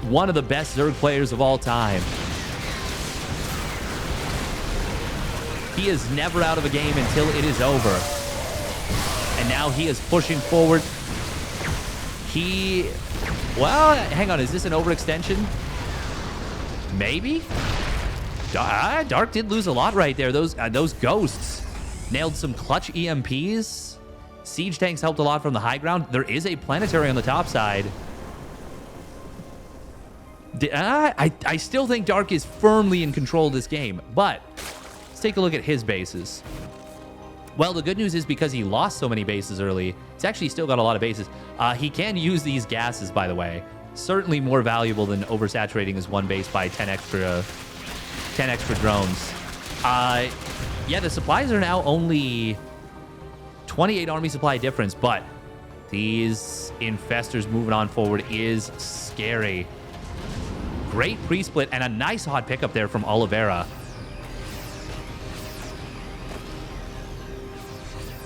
one of the best Zerg players of all time. He is never out of a game until it is over. And now he is pushing forward. Well, hang on. Is this an overextension? Maybe? Dark did lose a lot right there. Those ghosts nailed some clutch EMPs. Siege tanks helped a lot from the high ground. There is a planetary on the top side. I still think Dark is firmly in control of this game, but let's take a look at his bases. Well, the good news is because he lost so many bases early, he's actually still got a lot of bases. He can use these gases, by the way. Certainly more valuable than oversaturating his 1 base by 10 extra drones. Yeah, the supplies are now only 28 army supply difference, but these infestors moving on forward is scary. Great pre-split and a nice hot pickup there from Oliveira.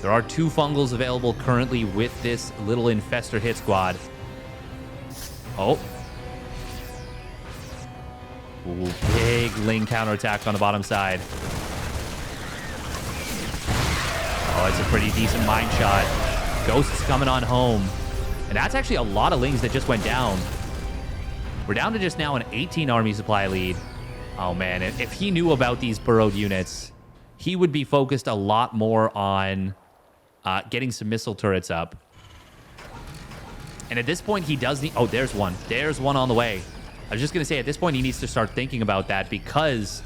There are 2 fungals available currently with this little infestor hit squad. Oh. Ooh, big Ling counterattack on the bottom side. Oh, it's a pretty decent mine shot. Ghosts coming on home. And that's actually a lot of Lings that just went down. We're down to just now an 18 army supply lead. Oh man, if he knew about these burrowed units, he would be focused a lot more on getting some missile turrets up. And at this point, he does need... Oh, there's one. There's one on the way. I was just going to say, at this point, he needs to start thinking about that because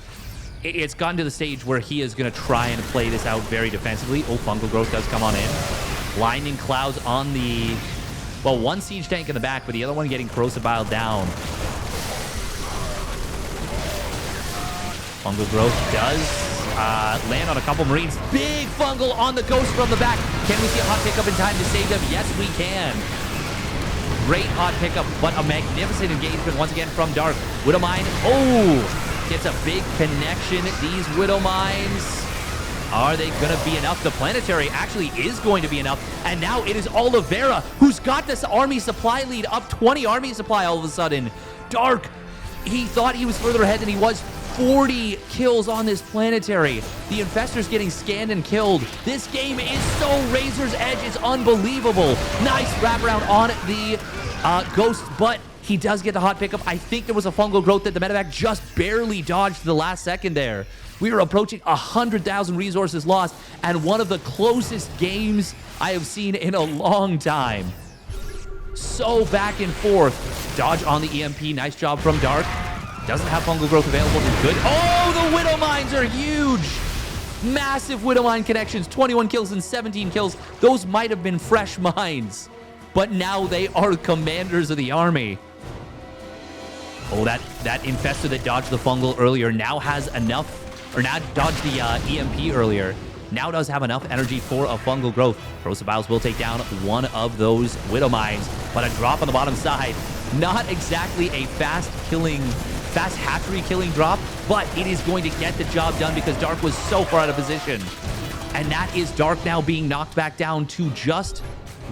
it's gotten to the stage where he is going to try and play this out very defensively. Oh, fungal growth does come on in. Blinding clouds on the... Well, 1 siege tank in the back, but the other one getting corrosive bile down. Fungal growth does land on a couple Marines. Big fungal on the ghost from the back. Can we see a hot pickup in time to save them? Yes, we can. Great hot pickup, but a magnificent engagement once again from Dark. Widowmine, oh, gets a big connection. These Widowmines, are they going to be enough? The Planetary actually is going to be enough. And now it is Oliveira who's got this army supply lead, up 20 army supply all of a sudden. Dark, he thought he was further ahead than he was. 40 kills on this Planetary. The Infestor's getting scanned and killed. This game is so razor's edge. It's unbelievable. Nice wraparound on the Ghost, but he does get the hot pickup. I think there was a fungal growth that the medevac just barely dodged to the last second there. We are approaching 100,000 resources lost, and one of the closest games I have seen in a long time. So back and forth. Dodge on the EMP. Nice job from Dark. Doesn't have fungal growth available. Is good. Oh, the Widow Mines are huge. Massive Widow Mine connections. 21 kills and 17 kills. Those might have been fresh mines, but now they are commanders of the army. Oh, that Infestor that dodged the fungal earlier now has enough, or now dodged the EMP earlier. Now does have enough energy for a fungal growth. Corrosive Biles will take down one of those Widow Mines, but a drop on the bottom side. Not exactly a fast hatchery killing drop, but it is going to get the job done because Dark was so far out of position. And that is Dark now being knocked back down to just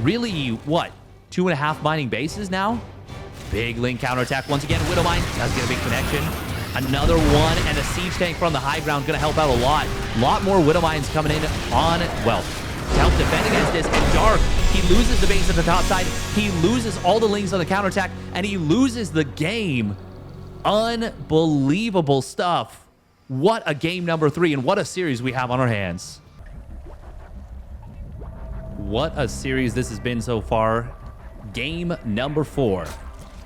really, what, 2.5 mining bases now? Big Link counterattack once again. Widow Mine does get a big connection. Another one, and a siege tank from the high ground going to help out a lot. A lot more Widow Mines coming in on, well, to help defend against this. And Dark, he loses the base at the top side. He loses all the links on the counterattack, and he loses the game. Unbelievable stuff. What a game number 3, and what a series we have on our hands. What a series this has been so far. Game number 4.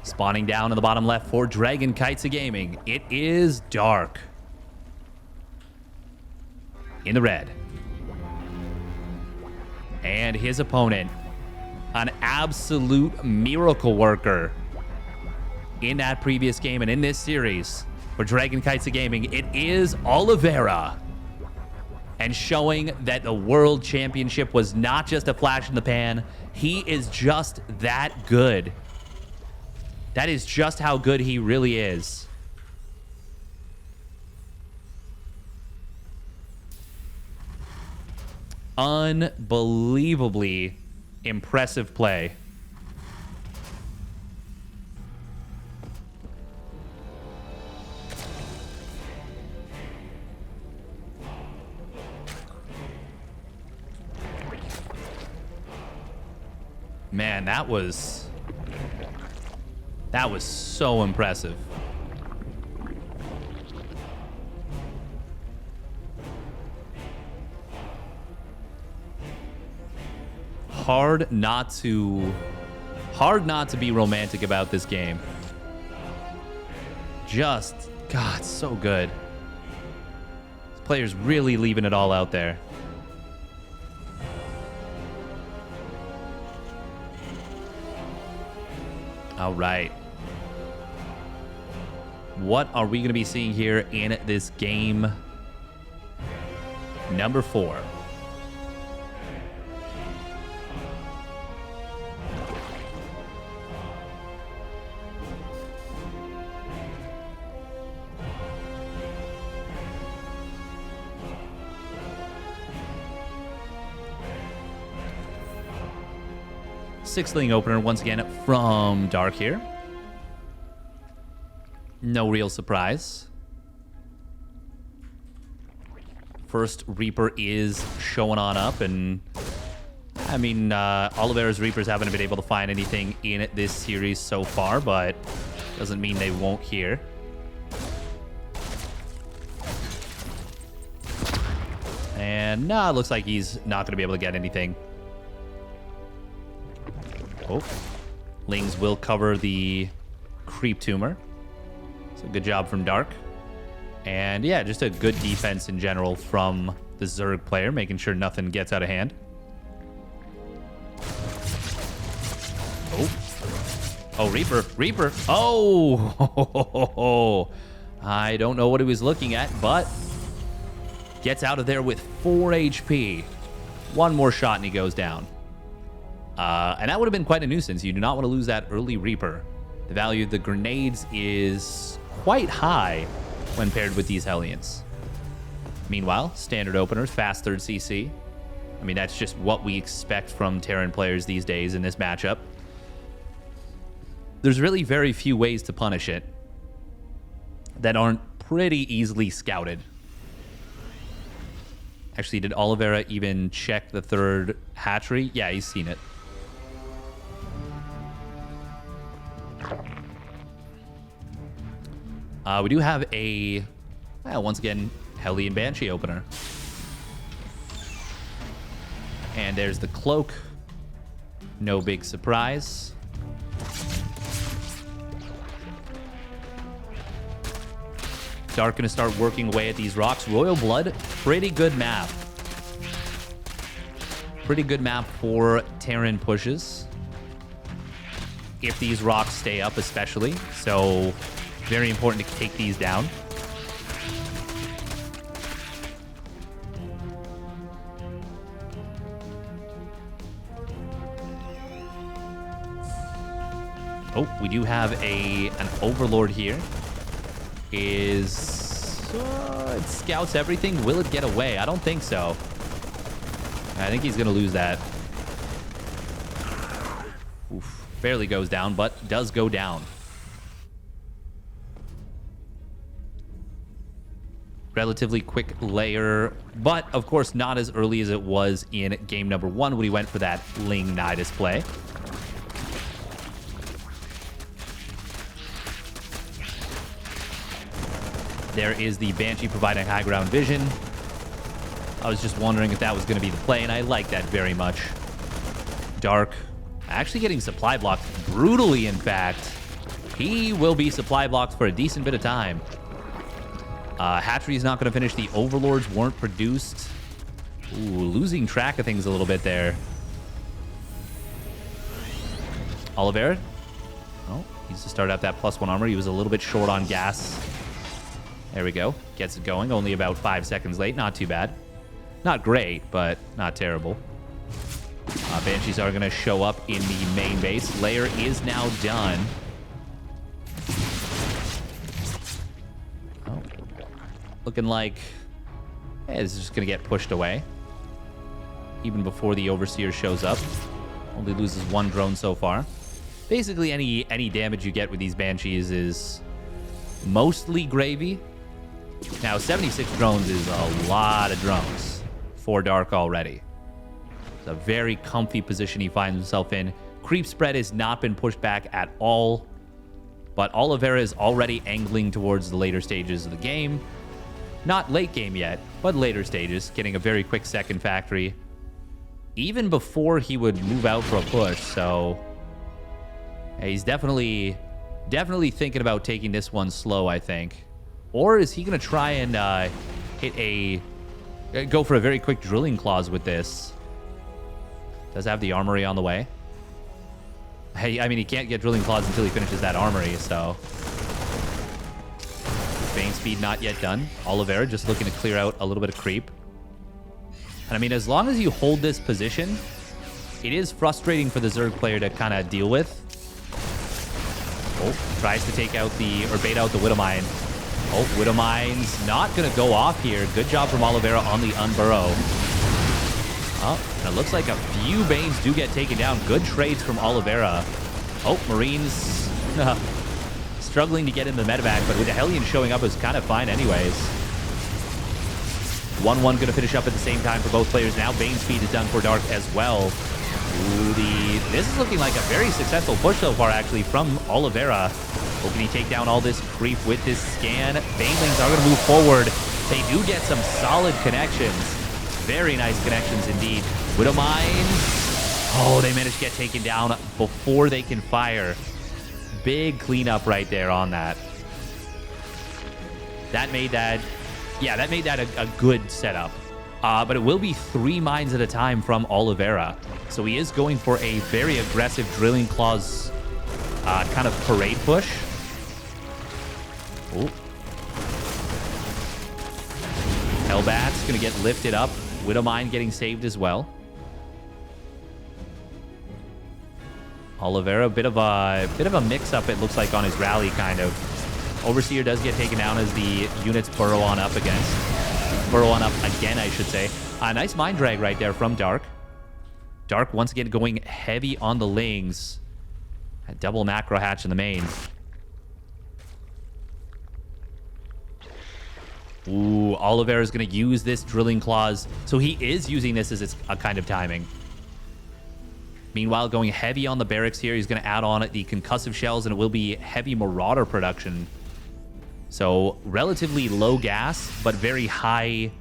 Spawning down in the bottom left for Dragon Kites Gaming. It is Dark. In the red. And his opponent, an absolute miracle worker in that previous game and in this series for Dragon Kites Gaming. It is Oliveira. And showing that the World Championship was not just a flash in the pan. He is just that good. That is just how good he really is. Unbelievably impressive play. Man, that was so impressive. Hard not to be romantic about this game. Just, God, so good. This player's really leaving it all out there. All right. What are we going to be seeing here in this game number 4? Sixth link opener once again from Dark here. No real surprise. First Reaper is showing on up, and I mean, Oliveira's Reapers haven't been able to find anything in this series so far, but doesn't mean they won't here. And no, it looks like he's not going to be able to get anything. Oh, Lings will cover the creep tumor. So good job from Dark. And yeah, just a good defense in general from the Zerg player, making sure nothing gets out of hand. Oh, Reaper. Oh, I don't know what he was looking at, but gets out of there with 4 HP. One more shot and he goes down. And that would have been quite a nuisance. You do not want to lose that early Reaper. The value of the grenades is quite high when paired with these Hellions. Meanwhile, standard openers, fast third CC. I mean, that's just what we expect from Terran players these days in this matchup. There's really very few ways to punish it that aren't pretty easily scouted. Actually, did Oliveira even check the third hatchery? Yeah, he's seen it. We do have a, once again, Hellion Banshee opener. And there's the cloak. No big surprise. Dark going to start working away at these rocks. Royal Blood, pretty good map. Pretty good map for Terran pushes. If these rocks stay up especially. So very important to take these down. Oh, we do have an Overlord here. It scouts everything. Will it get away? I don't think so. I think he's going to lose that. Oof, barely goes down, but does go down. Relatively quick layer, but of course not as early as it was in game number 1 when he went for that Ling Nidus play. There is the Banshee providing high ground vision. I was just wondering if that was going to be the play, and I like that very much. Dark actually getting supply blocked brutally, in fact. He will be supply blocked for a decent bit of time. Hatchery's not going to finish. The Overlords weren't produced. Ooh, losing track of things a little bit there. Oliveira. Oh, needs to start out that +1 armor. He was a little bit short on gas. There we go. Gets it going. Only about 5 seconds late. Not too bad. Not great, but not terrible. Banshees are going to show up in the main base. Layer is now done. Oh. Looking like this is just going to get pushed away. Even before the Overseer shows up. Only loses 1 drone so far. Basically, any damage you get with these Banshees is mostly gravy. Now, 76 drones is a lot of drones for Dark already. It's a very comfy position he finds himself in. Creep spread has not been pushed back at all, but Oliveira is already angling towards the later stages of the game. Not late game yet, but later stages, getting a very quick second factory, even before he would move out for a push. So yeah, he's definitely thinking about taking this one slow, I think. Or is he going to try and go for a very quick drilling clause with this? Does have the armory on the way. Hey, I mean, he can't get drilling clause until he finishes that armory, so. Bane speed not yet done. Oliveira just looking to clear out a little bit of creep. And I mean, as long as you hold this position, it is frustrating for the Zerg player to kind of deal with. Oh, tries to take out or bait out the Widowmine. Oh, Widowmine's not going to go off here. Good job from Oliveira on the unburrow. Oh, and it looks like a few Banes do get taken down. Good trades from Oliveira. Oh, Marines struggling to get in the medevac, but with the Hellion showing up is kind of fine anyways. 1-1 going to finish up at the same time for both players. Now Bane speed is done for Dark as well. Ooh, this is looking like a very successful push so far, actually, from Oliveira. Oh, can he take down all this creep with this scan? Banelings are going to move forward. They do get some solid connections. Very nice connections indeed. Widowmines. Oh, they managed to get taken down before they can fire. Big cleanup right there on that. That made that a good setup. But it will be 3 mines at a time from Oliveira. So he is going for a very aggressive drilling clause kind of parade push. Oh. Hellbat's going to get lifted up. Widowmine getting saved as well. Oliveira, bit of a mix-up, it looks like, on his rally, kind of. Overseer does get taken down as the units burrow on up again, I should say. Nice mind drag right there from Dark. Dark, once again, going heavy on the Lings. A double macro hatch in the main. Ooh, Oliveira is going to use this drilling claws. So he is using this as a kind of timing. Meanwhile, going heavy on the barracks here. He's going to add on the concussive shells, and it will be heavy marauder production. So relatively low gas, but very high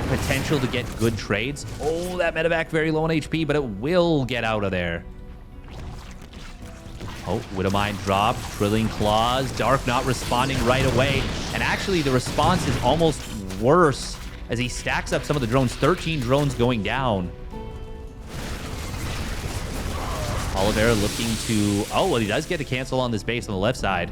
potential to get good trades. Oh, that medevac very low on HP, but it will get out of there. Oh, Widowmine dropped. Drilling claws. Dark not responding right away. And actually, the response is almost worse as he stacks up some of the drones. 13 drones going down. Oliveira looking to... Oh, well, he does get to cancel on this base on the left side.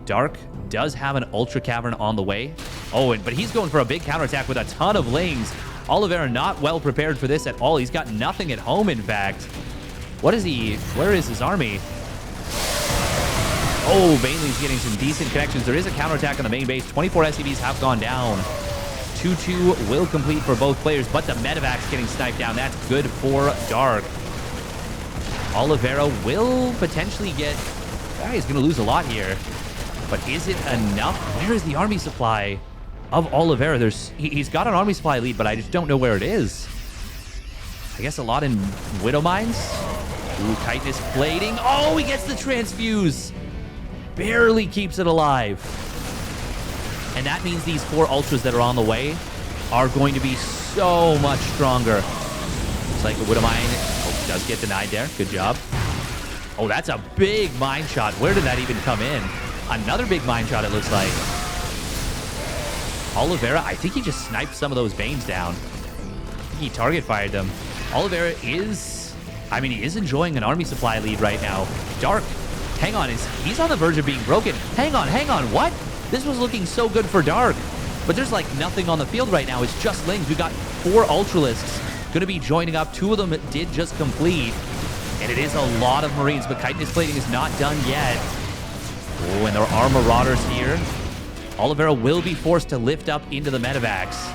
Dark does have an Ultra Cavern on the way. Oh, but he's going for a big counterattack with a ton of Lings. Oliveira not well prepared for this at all. He's got nothing at home, in fact. What is he? Where is his army? Oh, Bailey's getting some decent connections. There is a counterattack on the main base. 24 SCVs have gone down. 2-2 will complete for both players, but the medevac's getting sniped down. That's good for Dark. Oliveira will potentially get... he's going to lose a lot here. But is it enough? Where is the army supply of Oliveira? He's got an army supply lead, but I just don't know where it is. I guess a lot in Widow Mines. Ooh, Chitinous plating. Oh, he gets the transfuse. Barely keeps it alive. And that means these 4 ultras that are on the way are going to be so much stronger. Looks like a Widow Mine. Oh, does get denied there. Good job. Oh, that's a big mine shot. Where did that even come in? Another big mine shot, it looks like. Oliveira, I think he just sniped some of those Banes down. I think he target fired them. Oliveira is... he is enjoying an army supply lead right now. Dark, hang on. He's on the verge of being broken. Hang on. What? This was looking so good for Dark. But there's like nothing on the field right now. It's just Lings. We've got 4 Ultralisks going to be joining up. 2 of them did just complete. And it is a lot of Marines, but Chitinous plating is not done yet. Oh, and there are Marauders here. Oliveira will be forced to lift up into the medevacs.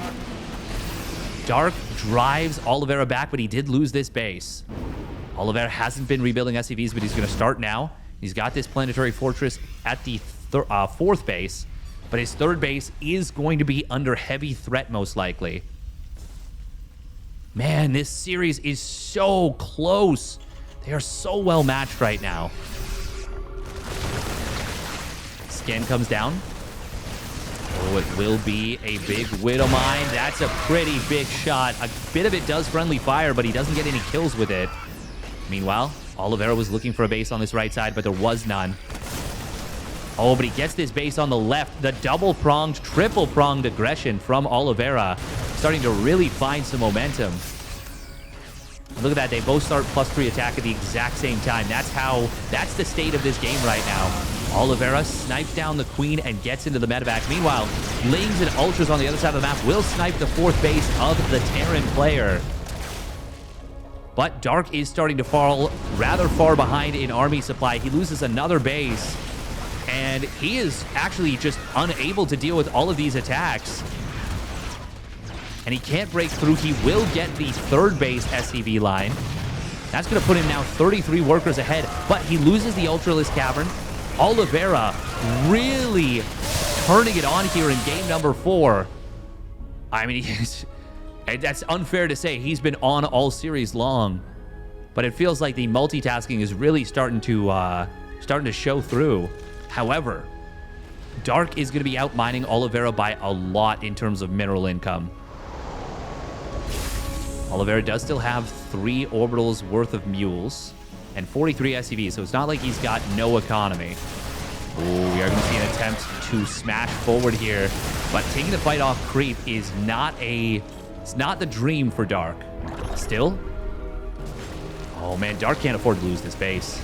Dark drives Oliveira back, but he did lose this base. Oliveira hasn't been rebuilding SCVs, but he's going to start now. He's got this planetary fortress at the 4th base, but his 3rd base is going to be under heavy threat, most likely. Man, this series is so close. They are so well matched right now. Scan comes down. Oh, it will be a big Widow Mine. That's a pretty big shot. A bit of it does friendly fire, but he doesn't get any kills with it. Meanwhile, Oliveira was looking for a base on this right side, but there was none. Oh, but he gets this base on the left. The double-pronged, triple-pronged aggression from Oliveira. Starting to really find some momentum. Look at that. They both start +3 attack at the exact same time. That's the state of this game right now. Oliveira snipes down the Queen and gets into the medevac. Meanwhile, Lings and Ultras on the other side of the map will snipe the 4th base of the Terran player. But Dark is starting to fall rather far behind in army supply. He loses another base, and he is actually just unable to deal with all of these attacks. And he can't break through. He will get the 3rd base SCV line. That's going to put him now 33 workers ahead, but he loses the Ultralisk Cavern. Oliveira really turning it on here in game number 4. That's unfair to say. He's been on all series long, but it feels like the multitasking is really starting to show through. However, Dark is going to be outmining Oliveira by a lot in terms of mineral income. Oliveira does still have 3 orbitals worth of mules and 43 SCVs, so it's not like he's got no economy. Oh, we are going to see an attempt to smash forward here, but taking the fight off creep is it's not the dream for Dark. Still, oh man, Dark can't afford to lose this base.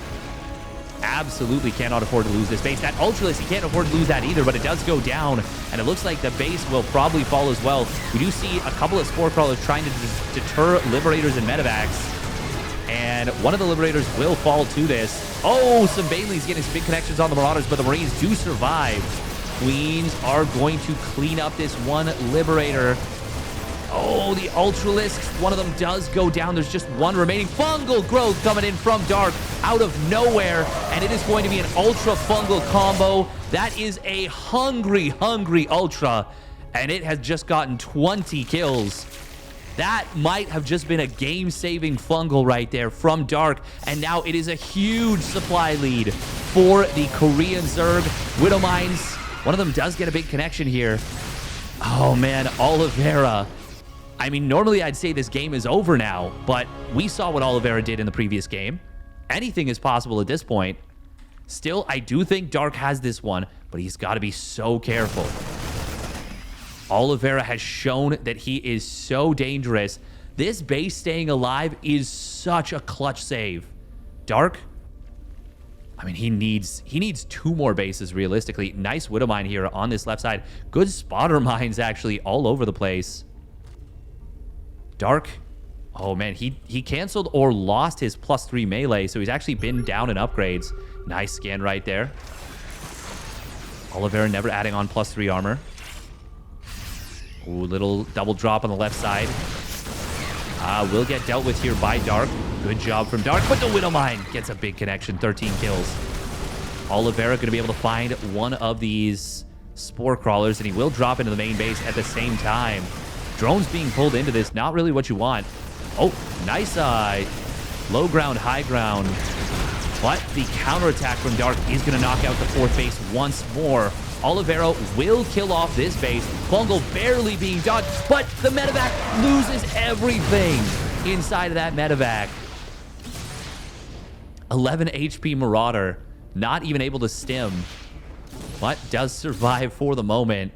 absolutely cannot afford to lose this base. That Ultralisk, he can't afford to lose that either, but it does go down, and it looks like the base will probably fall as well. We do see a couple of Spore Crawlers trying to deter Liberators and Medevacs, and one of the Liberators will fall to this. Oh, some Banelings getting some big connections on the Marauders, but the Marines do survive. Queens are going to clean up this one Liberator. Oh, the Ultralisks, one of them does go down. There's just one remaining. Fungal Growth coming in from Dark out of nowhere, and it is going to be an Ultra Fungal combo. That is a hungry, hungry Ultra, and it has just gotten 20 kills. That might have just been a game-saving Fungal right there from Dark, and now it is a huge supply lead for the Korean Zerg. Widowmines, one of them does get a big connection here. Oh, man, Oliveira. I mean, normally I'd say this game is over now, but we saw what Oliveira did in the previous game. Anything is possible at this point. Still, I do think Dark has this one, but he's got to be so careful. Oliveira has shown that he is so dangerous. This base staying alive is such a clutch save. Dark, I mean, he needs 2 more bases realistically. Nice Widowmine here on this left side. Good spotter mines actually all over the place. Dark, oh man, he canceled or lost his +3 melee, so he's actually been down in upgrades. Nice scan right there. Oliveira never adding on +3 armor. Ooh, little double drop on the left side. Will get dealt with here by Dark. Good job from Dark, but the Widowmine gets a big connection, 13 kills. Oliveira going to be able to find one of these Spore Crawlers, and he will drop into the main base at the same time. Drones being pulled into this, not really what you want. Oh, nice low ground, high ground. But the counterattack from Dark is going to knock out the 4th base once more. Oliveira will kill off this base. Fungal barely being dodged, but the Medevac loses everything inside of that Medevac. 11 HP Marauder, not even able to stim, but does survive for the moment.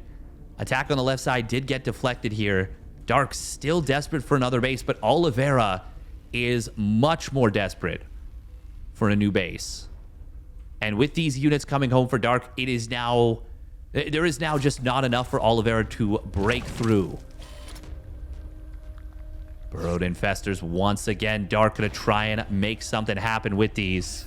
Attack on the left side did get deflected here. Dark still desperate for another base, but Oliveira is much more desperate for a new base. And with these units coming home for Dark, there is now just not enough for Oliveira to break through. Burrowed Infestors once again. Dark gonna try and make something happen with these.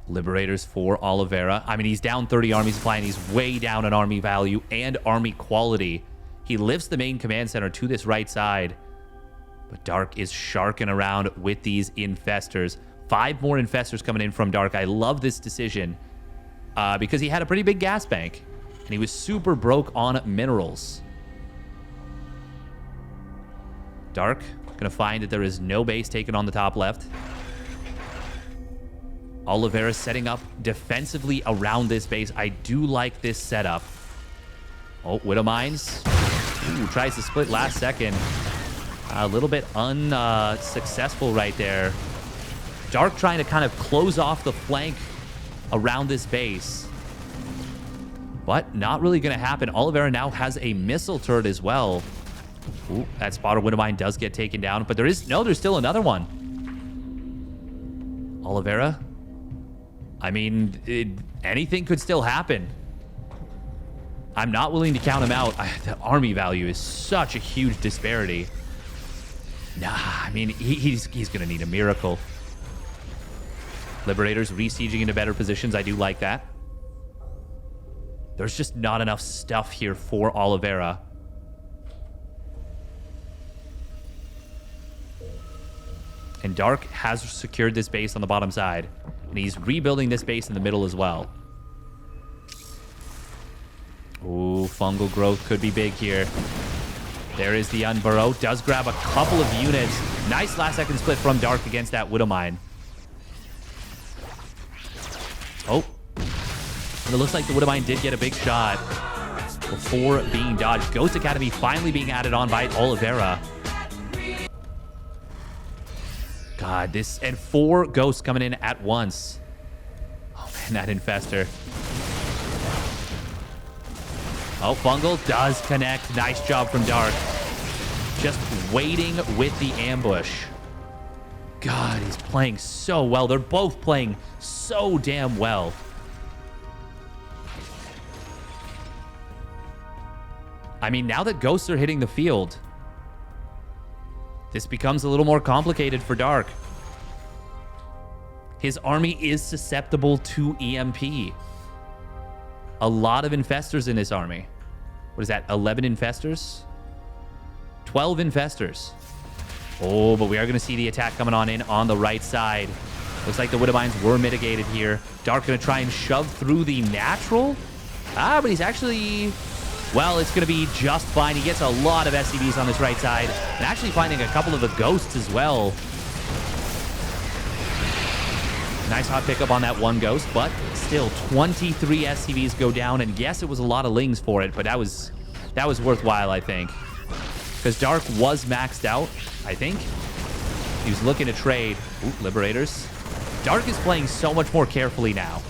Liberators for Oliveira. I mean, he's down 30 army supply, and he's way down in army value and army quality. He lifts the main command center to this right side. But Dark is sharking around with these Infestors. 5 more Infestors coming in from Dark. I love this decision because he had a pretty big gas bank, and he was super broke on minerals. Dark gonna find that there is no base taken on the top left. Oliveira setting up defensively around this base. I do like this setup. Oh, Widowmines. Ooh, tries to split last second. A little bit unsuccessful right there. Dark trying to kind of close off the flank around this base. But not really going to happen. Oliveira now has a missile turret as well. Ooh, that spotter Widowmine does get taken down. But there's still another one. Oliveira. I mean, anything could still happen. I'm not willing to count him out. The army value is such a huge disparity. Nah, I mean, he's going to need a miracle. Liberators re-sieging into better positions. I do like that. There's just not enough stuff here for Oliveira. And Dark has secured this base on the bottom side. And he's rebuilding this base in the middle as well. Ooh, fungal growth could be big here. There is the Unburrow. Does grab a couple of units. Nice last second split from Dark against that Widowmine. Oh. And it looks like the Widowmine did get a big shot before being dodged. Ghost Academy finally being added on by Oliveira. God, this... And 4 ghosts coming in at once. Oh, man, that Infestor. Oh, Fungal does connect. Nice job from Dark. just waiting with the ambush. God, he's playing so well. They're both playing so damn well. I mean, now that ghosts are hitting the field, this becomes a little more complicated for Dark. His army is susceptible to EMP. A lot of infestors in his army. What is that? 11 infestors? 12 infestors. Oh, but we are going to see the attack coming on in on the right side. Looks like the Widowmines were mitigated here. Dark going to try and shove through the natural. But he's actually... Well, it's going to be just fine. He gets a lot of SCVs on this right side. And actually finding a couple of the ghosts as well. Nice hot pickup on that one ghost, but still 23 SCVs go down. And yes, it was a lot of lings for it, but that was worthwhile, I think. Because Dark was maxed out, I think. He was looking to trade. Ooh, Liberators. Dark is playing so much more carefully now.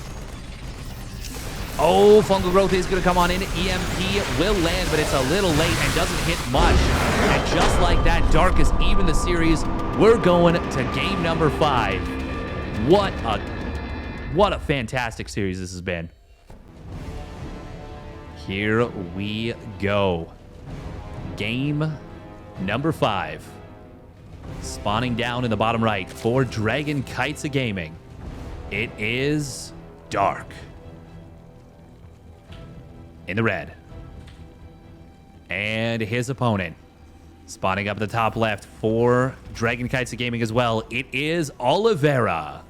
Oh, Fungal Growth is going to come on in. EMP will land, but it's a little late and doesn't hit much. And just like that, Dark is even the series. We're going to game number 5. What a fantastic series this has been. Here we go. Game number 5. Spawning down in the bottom right for Dragon Kites Gaming. It is Dark. In the red. And his opponent. Spawning up at the top left for Dragon Kites Gaming as well. It is Oliveira.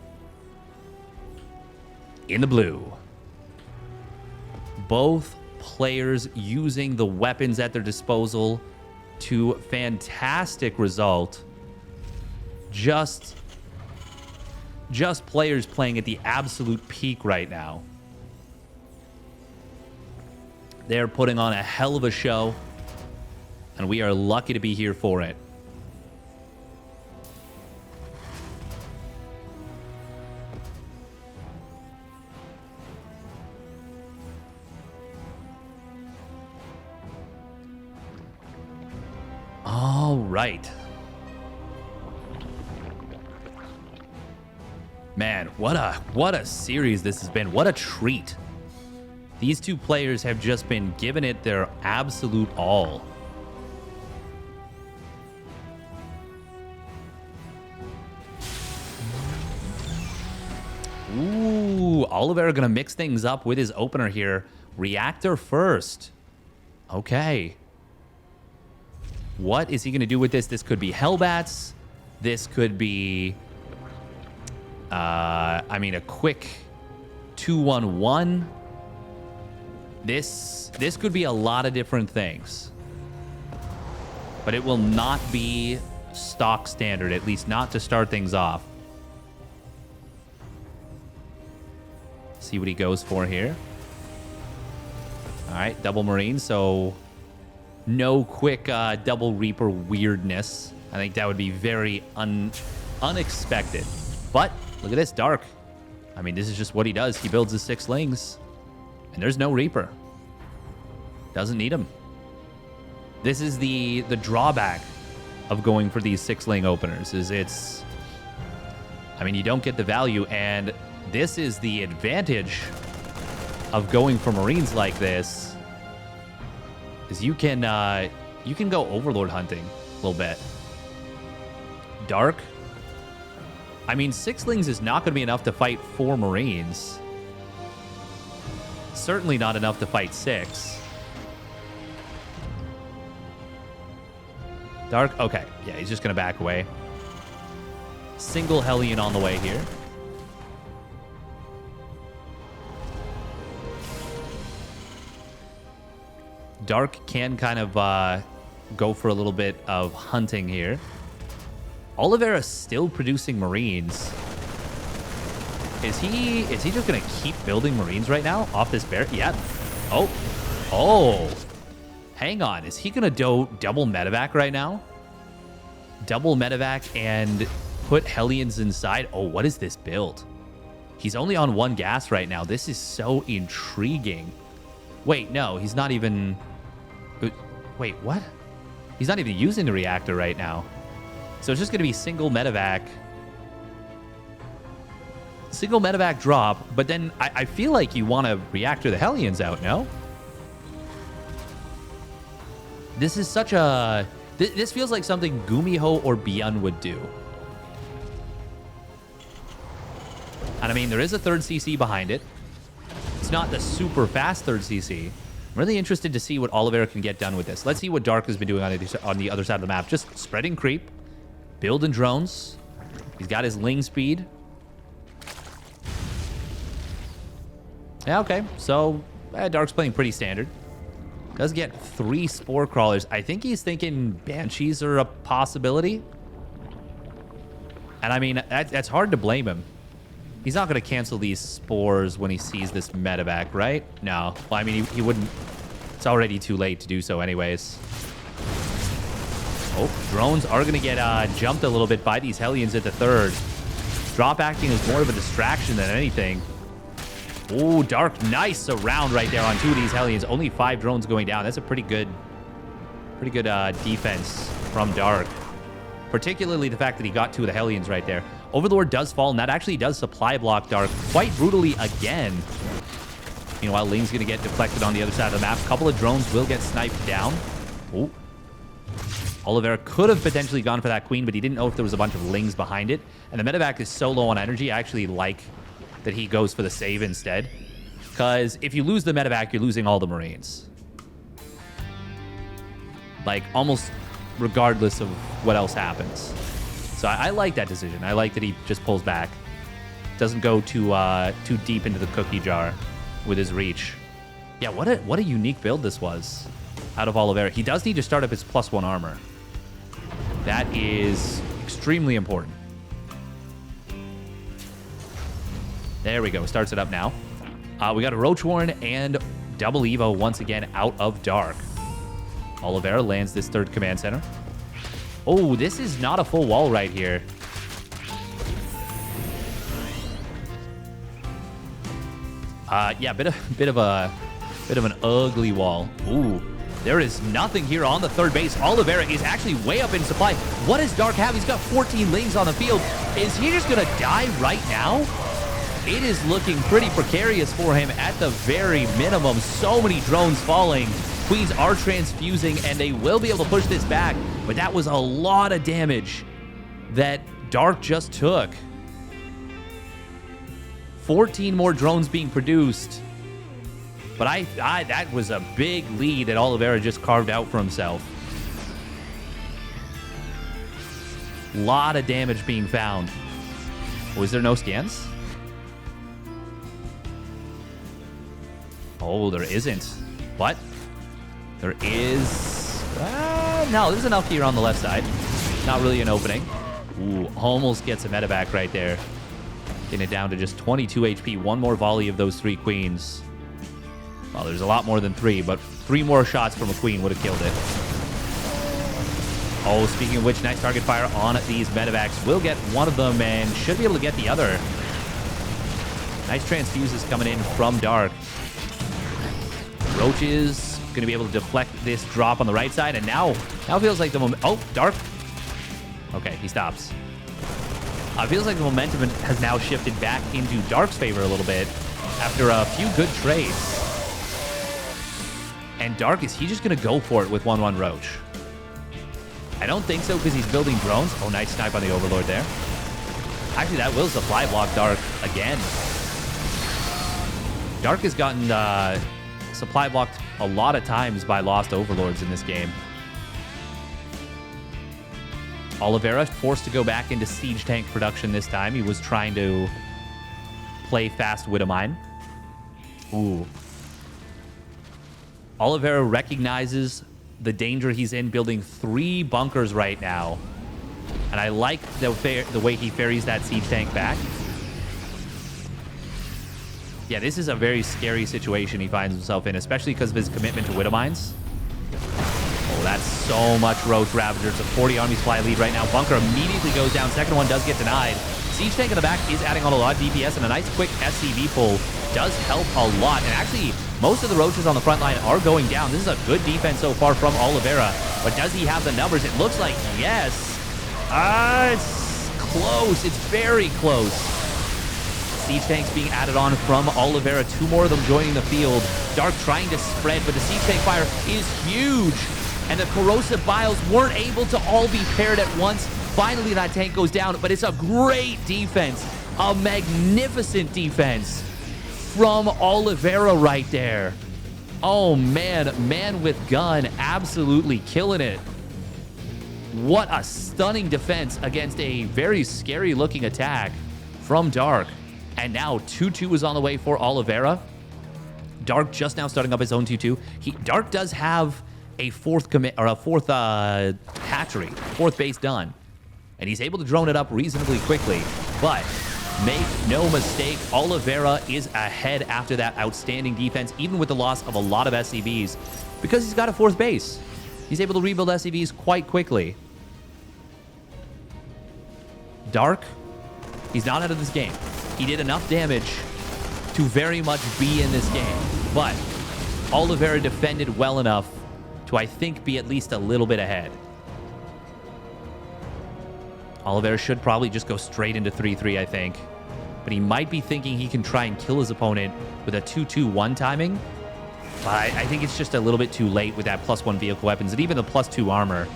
In the blue. Both players using the weapons at their disposal to fantastic result. Just players playing at the absolute peak right now. They're putting on a hell of a show, and we are lucky to be here for it. All right. Man, what a series this has been. What a treat. These two players have just been giving it their absolute all. Ooh, Oliveira gonna mix things up with his opener here. Reactor first. Okay. What is he gonna do with this? This could be Hellbats. This could be, I mean, a quick 2-1-1. This could be a lot of different things. But it will not be stock standard, at least not to start things off. See what he goes for here. All right, double Marine, so no quick double Reaper weirdness. I think that would be very unexpected. But look at this, Dark. I mean, this is just what he does. He builds his 6 lings. And there's no Reaper. Doesn't need him. This is the drawback of going for these 6-ling openers. I mean, you don't get the value, and this is the advantage of going for Marines like this. Is you can go Overlord hunting a little bit. Dark. I mean, 6-lings is not going to be enough to fight 4 Marines. Certainly not enough to fight 6. Dark, okay. Yeah, he's just going to back away. Single Hellion on the way here. Dark can kind of go for a little bit of hunting here. Oliveira still producing Marines. Is he just going to keep building Marines right now off this bear? Yeah. Oh. Hang on. Is he going to double medevac right now? Double medevac and put Hellions inside? Oh, what is this build? He's only on 1 gas right now. This is so intriguing. Wait, no. He's not even... Wait, what? He's not even using the reactor right now. So it's just going to be single medevac. Single medevac drop, but then I feel like you want to reactor the Hellions out, no? This is such a... This feels like something Gumiho or Byun would do. And I mean, there is a third CC behind it. It's not the super fast third CC. I'm really interested to see what Oliveira can get done with this. Let's see what Dark has been doing on the other side of the map. Just spreading creep, building drones. He's got his Ling speed. Yeah, okay. So, Dark's playing pretty standard. Does get 3 Spore Crawlers. I think he's thinking Banshees are a possibility. And I mean, that's hard to blame him. He's not going to cancel these Spores when he sees this medevac, right? No. Well, I mean, he wouldn't. It's already too late to do so anyways. Oh, drones are going to get jumped a little bit by these Hellions at the third. Drop acting is more of a distraction than anything. Oh, Dark, nice surround right there on 2 of these Hellions. Only 5 drones going down. That's a pretty good defense from Dark. Particularly the fact that he got 2 of the Hellions right there. Overlord does fall, and that actually does supply block Dark quite brutally again. Meanwhile, Ling's going to get deflected on the other side of the map. A couple of drones will get sniped down. Oh. Oliveira could have potentially gone for that Queen, but he didn't know if there was a bunch of Lings behind it. And the medevac is so low on energy, I actually like that he goes for the save instead. Because if you lose the medevac, you're losing all the Marines. Like, almost regardless of what else happens. So I like that decision. I like that he just pulls back. Doesn't go too deep into the cookie jar with his reach. Yeah, what a unique build this was out of Oliveira. He does need to start up his +1 armor. That is extremely important. There we go. Starts it up now. We got a Roach Warren and double Evo once again out of Dark. Oliveira lands this third command center. Oh, this is not a full wall right here. Yeah, bit of an ugly wall. Ooh, there is nothing here on the third base. Oliveira is actually way up in supply. What does Dark have? He's got 14 Lings on the field. Is he just gonna die right now? It is looking pretty precarious for him at the very minimum. So many drones falling. Queens are transfusing, and they will be able to push this back. But that was a lot of damage that Dark just took. 14 more drones being produced. But that was a big lead that Oliveira just carved out for himself. A lot of damage being found. Was there no scans? Oh, there isn't. What? There is... no, there's enough here on the left side. Not really an opening. Ooh, almost gets a medevac right there. Getting it down to just 22 HP. One more volley of those 3 Queens. Well, there's a lot more than 3, but 3 more shots from a Queen would have killed it. Oh, speaking of which, nice target fire on these medevacs. Will get one of them and should be able to get the other. Nice transfuses coming in from Dark. Roach is going to be able to deflect this drop on the right side, and now feels like the moment. Oh, Dark. Okay, he stops. Feels like the momentum has now shifted back into Dark's favor a little bit after a few good trades. And Dark, is he just going to go for it with 1-1 Roach? I don't think so, because he's building drones. Oh, nice snipe on the Overlord there. Actually, that will supply block Dark again. Dark has gotten supply blocked a lot of times by lost Overlords in this game. Oliveira forced to go back into siege tank production this time. He was trying to play fast Widowmine. Ooh. Oliveira recognizes the danger he's in, building 3 bunkers right now. And I like the way he ferries that siege tank back. Yeah, this is a very scary situation he finds himself in, especially because of his commitment to Widowmines. Oh, that's so much Roach Ravager. It's a 40 army supply lead right now. Bunker immediately goes down. Second one does get denied. Siege Tank in the back is adding on a lot of DPS, and a nice quick SCV pull does help a lot. And actually, most of the roaches on the front line are going down. This is a good defense so far from Oliveira. But does he have the numbers? It looks like yes. It's close. It's very close. Siege Tanks being added on from Oliveira. 2 more of them joining the field. Dark trying to spread, but the Siege Tank fire is huge. And the Corrosive Biles weren't able to all be paired at once. Finally, that tank goes down, but it's a great defense. A magnificent defense from Oliveira right there. Oh, man. Man with gun absolutely killing it. What a stunning defense against a very scary-looking attack from Dark. And now 2-2 is on the way for Oliveira. Dark just now starting up his own 2-2. Dark does have a fourth hatchery, 4th base done. And he's able to drone it up reasonably quickly. But make no mistake, Oliveira is ahead after that outstanding defense, even with the loss of a lot of SCVs, because he's got a 4th base. He's able to rebuild SCVs quite quickly. Dark, he's not out of this game. He did enough damage to very much be in this game. But Oliveira defended well enough to, I think, be at least a little bit ahead. Oliveira should probably just go straight into 3-3, I think. But he might be thinking he can try and kill his opponent with a 2-2-1 timing. But I think it's just a little bit too late with that +1 vehicle weapons. And even the +2 armor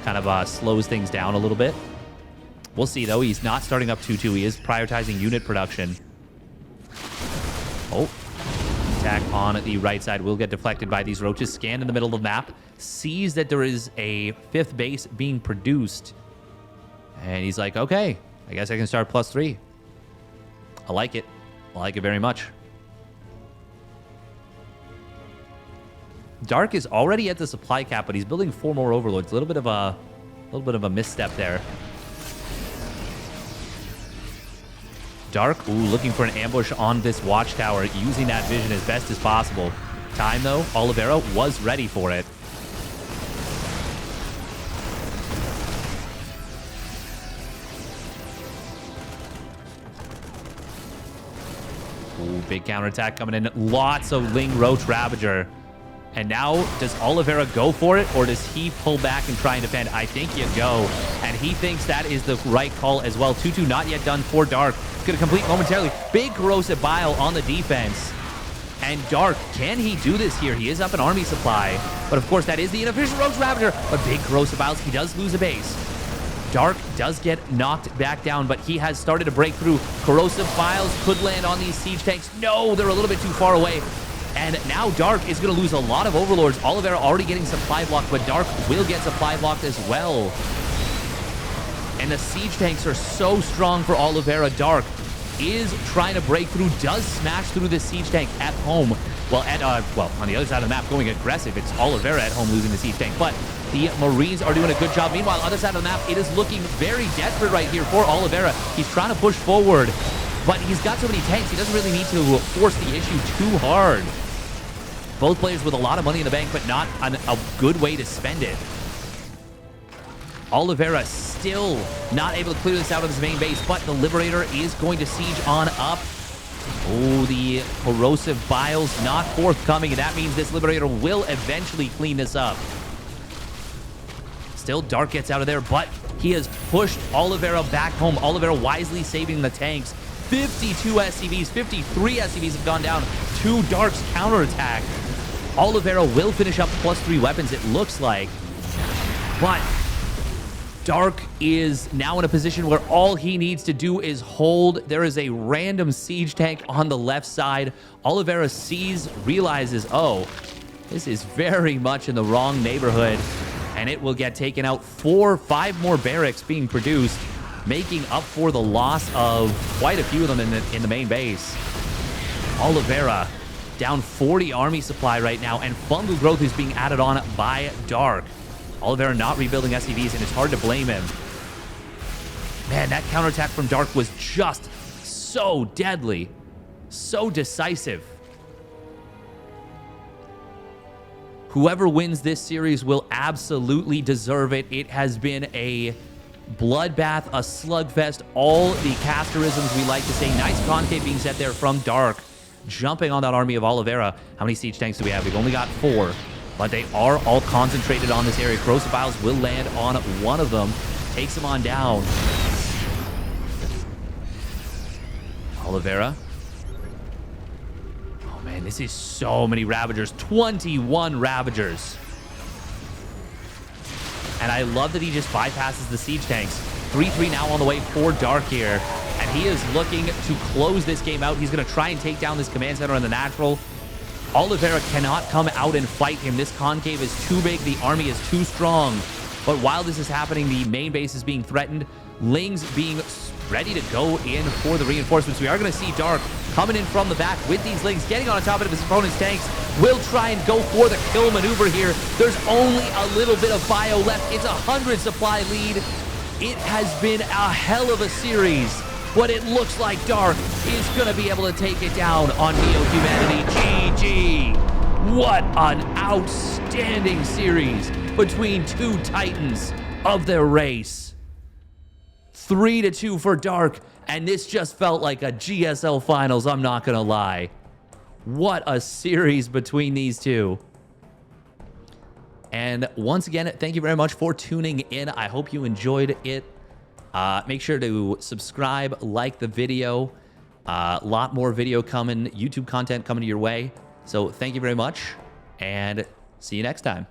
kind of slows things down a little bit. We'll see, though. He's not starting up 2-2. He is prioritizing unit production. Oh. Attack on the right side will get deflected by these roaches. Scanned in the middle of the map. Sees that there is a 5th base being produced. And he's like, okay, I guess I can start +3. I like it. I like it very much. Dark is already at the supply cap, but he's building 4 more overlords. A little bit of a misstep there. Dark, looking for an ambush on this watchtower, using that vision as best as possible. Time, though, Oliveira was ready for it. Big counterattack coming in. Lots of Ling Roach Ravager. And now, does Oliveira go for it, or does he pull back and try and defend? I think you go. And he thinks that is the right call as well. 2-2 not yet done for Dark. It's going to complete momentarily. Big Corrosive Bile on the defense. And Dark, can he do this here? He is up an army supply. But of course, that is the inefficient Roach Ravager. But big Corrosive Biles, he does lose a base. Dark does get knocked back down, but he has started to break through. Corrosive Biles could land on these siege tanks. No, they're a little bit too far away. And now Dark is going to lose a lot of overlords. Oliveira already getting supply blocked, but Dark will get supply blocked as well. And the siege tanks are so strong for Oliveira. Dark is trying to break through, does smash through the siege tank at home. Well, on the other side of the map, going aggressive. It's Oliveira at home losing the siege tank, but the Marines are doing a good job. Meanwhile, other side of the map, it is looking very desperate right here for Oliveira. He's trying to push forward, but he's got so many tanks, he doesn't really need to force the issue too hard. Both players with a lot of money in the bank, but not a good way to spend it. Oliveira still not able to clear this out of his main base, but the Liberator is going to siege on up. Oh, the Corrosive Biles not forthcoming, and that means this Liberator will eventually clean this up. Still, Dark gets out of there, but he has pushed Oliveira back home. Oliveira wisely saving the tanks. 52 SCVs, 53 SCVs have gone down to Dark's counterattack. Oliveira will finish up +3 weapons, it looks like. But Dark is now in a position where all he needs to do is hold. There is a random siege tank on the left side. Oliveira sees, realizes, oh, this is very much in the wrong neighborhood. And it will get taken out. 5 more barracks being produced, making up for the loss of quite a few of them in the main base. Oliveira down 40 army supply right now, and fungal growth is being added on by Dark. Oliveira not rebuilding SCVs, and it's hard to blame him. Man, that counterattack from Dark was just so deadly, so decisive. Whoever wins this series will absolutely deserve it. It has been a bloodbath, a slugfest, all the casterisms we like to say. Nice concave being set there from Dark, jumping on that army of Oliveira. How many siege tanks do we have? We've only got 4, but they are all concentrated on this area. Corrosive Vials will land on one of them, takes him on down. Oliveira. Oh man, this is so many Ravagers. 21 Ravagers. And I love that he just bypasses the siege tanks. 3-3 now on the way for Dark here. And he is looking to close this game out. He's going to try and take down this command center on the natural. Oliveira cannot come out and fight him. This concave is too big. The army is too strong. But while this is happening, the main base is being threatened. Lings being ready to go in for the reinforcements. We are going to see Dark coming in from the back with these Lings, getting on top of his opponent's tanks. Will try and go for the kill maneuver here. There's only a little bit of bio left. It's a 100 supply lead. It has been a hell of a series, but it looks like Dark is going to be able to take it down on Neo Humanity. GG. What an outstanding series between two titans of their race. 3-2 for Dark, and this just felt like a GSL Finals, I'm not going to lie. What a series between these two. And once again, thank you very much for tuning in. I hope you enjoyed it. Make sure to subscribe, like the video. A lot more video coming, YouTube content coming your way. So thank you very much, and see you next time.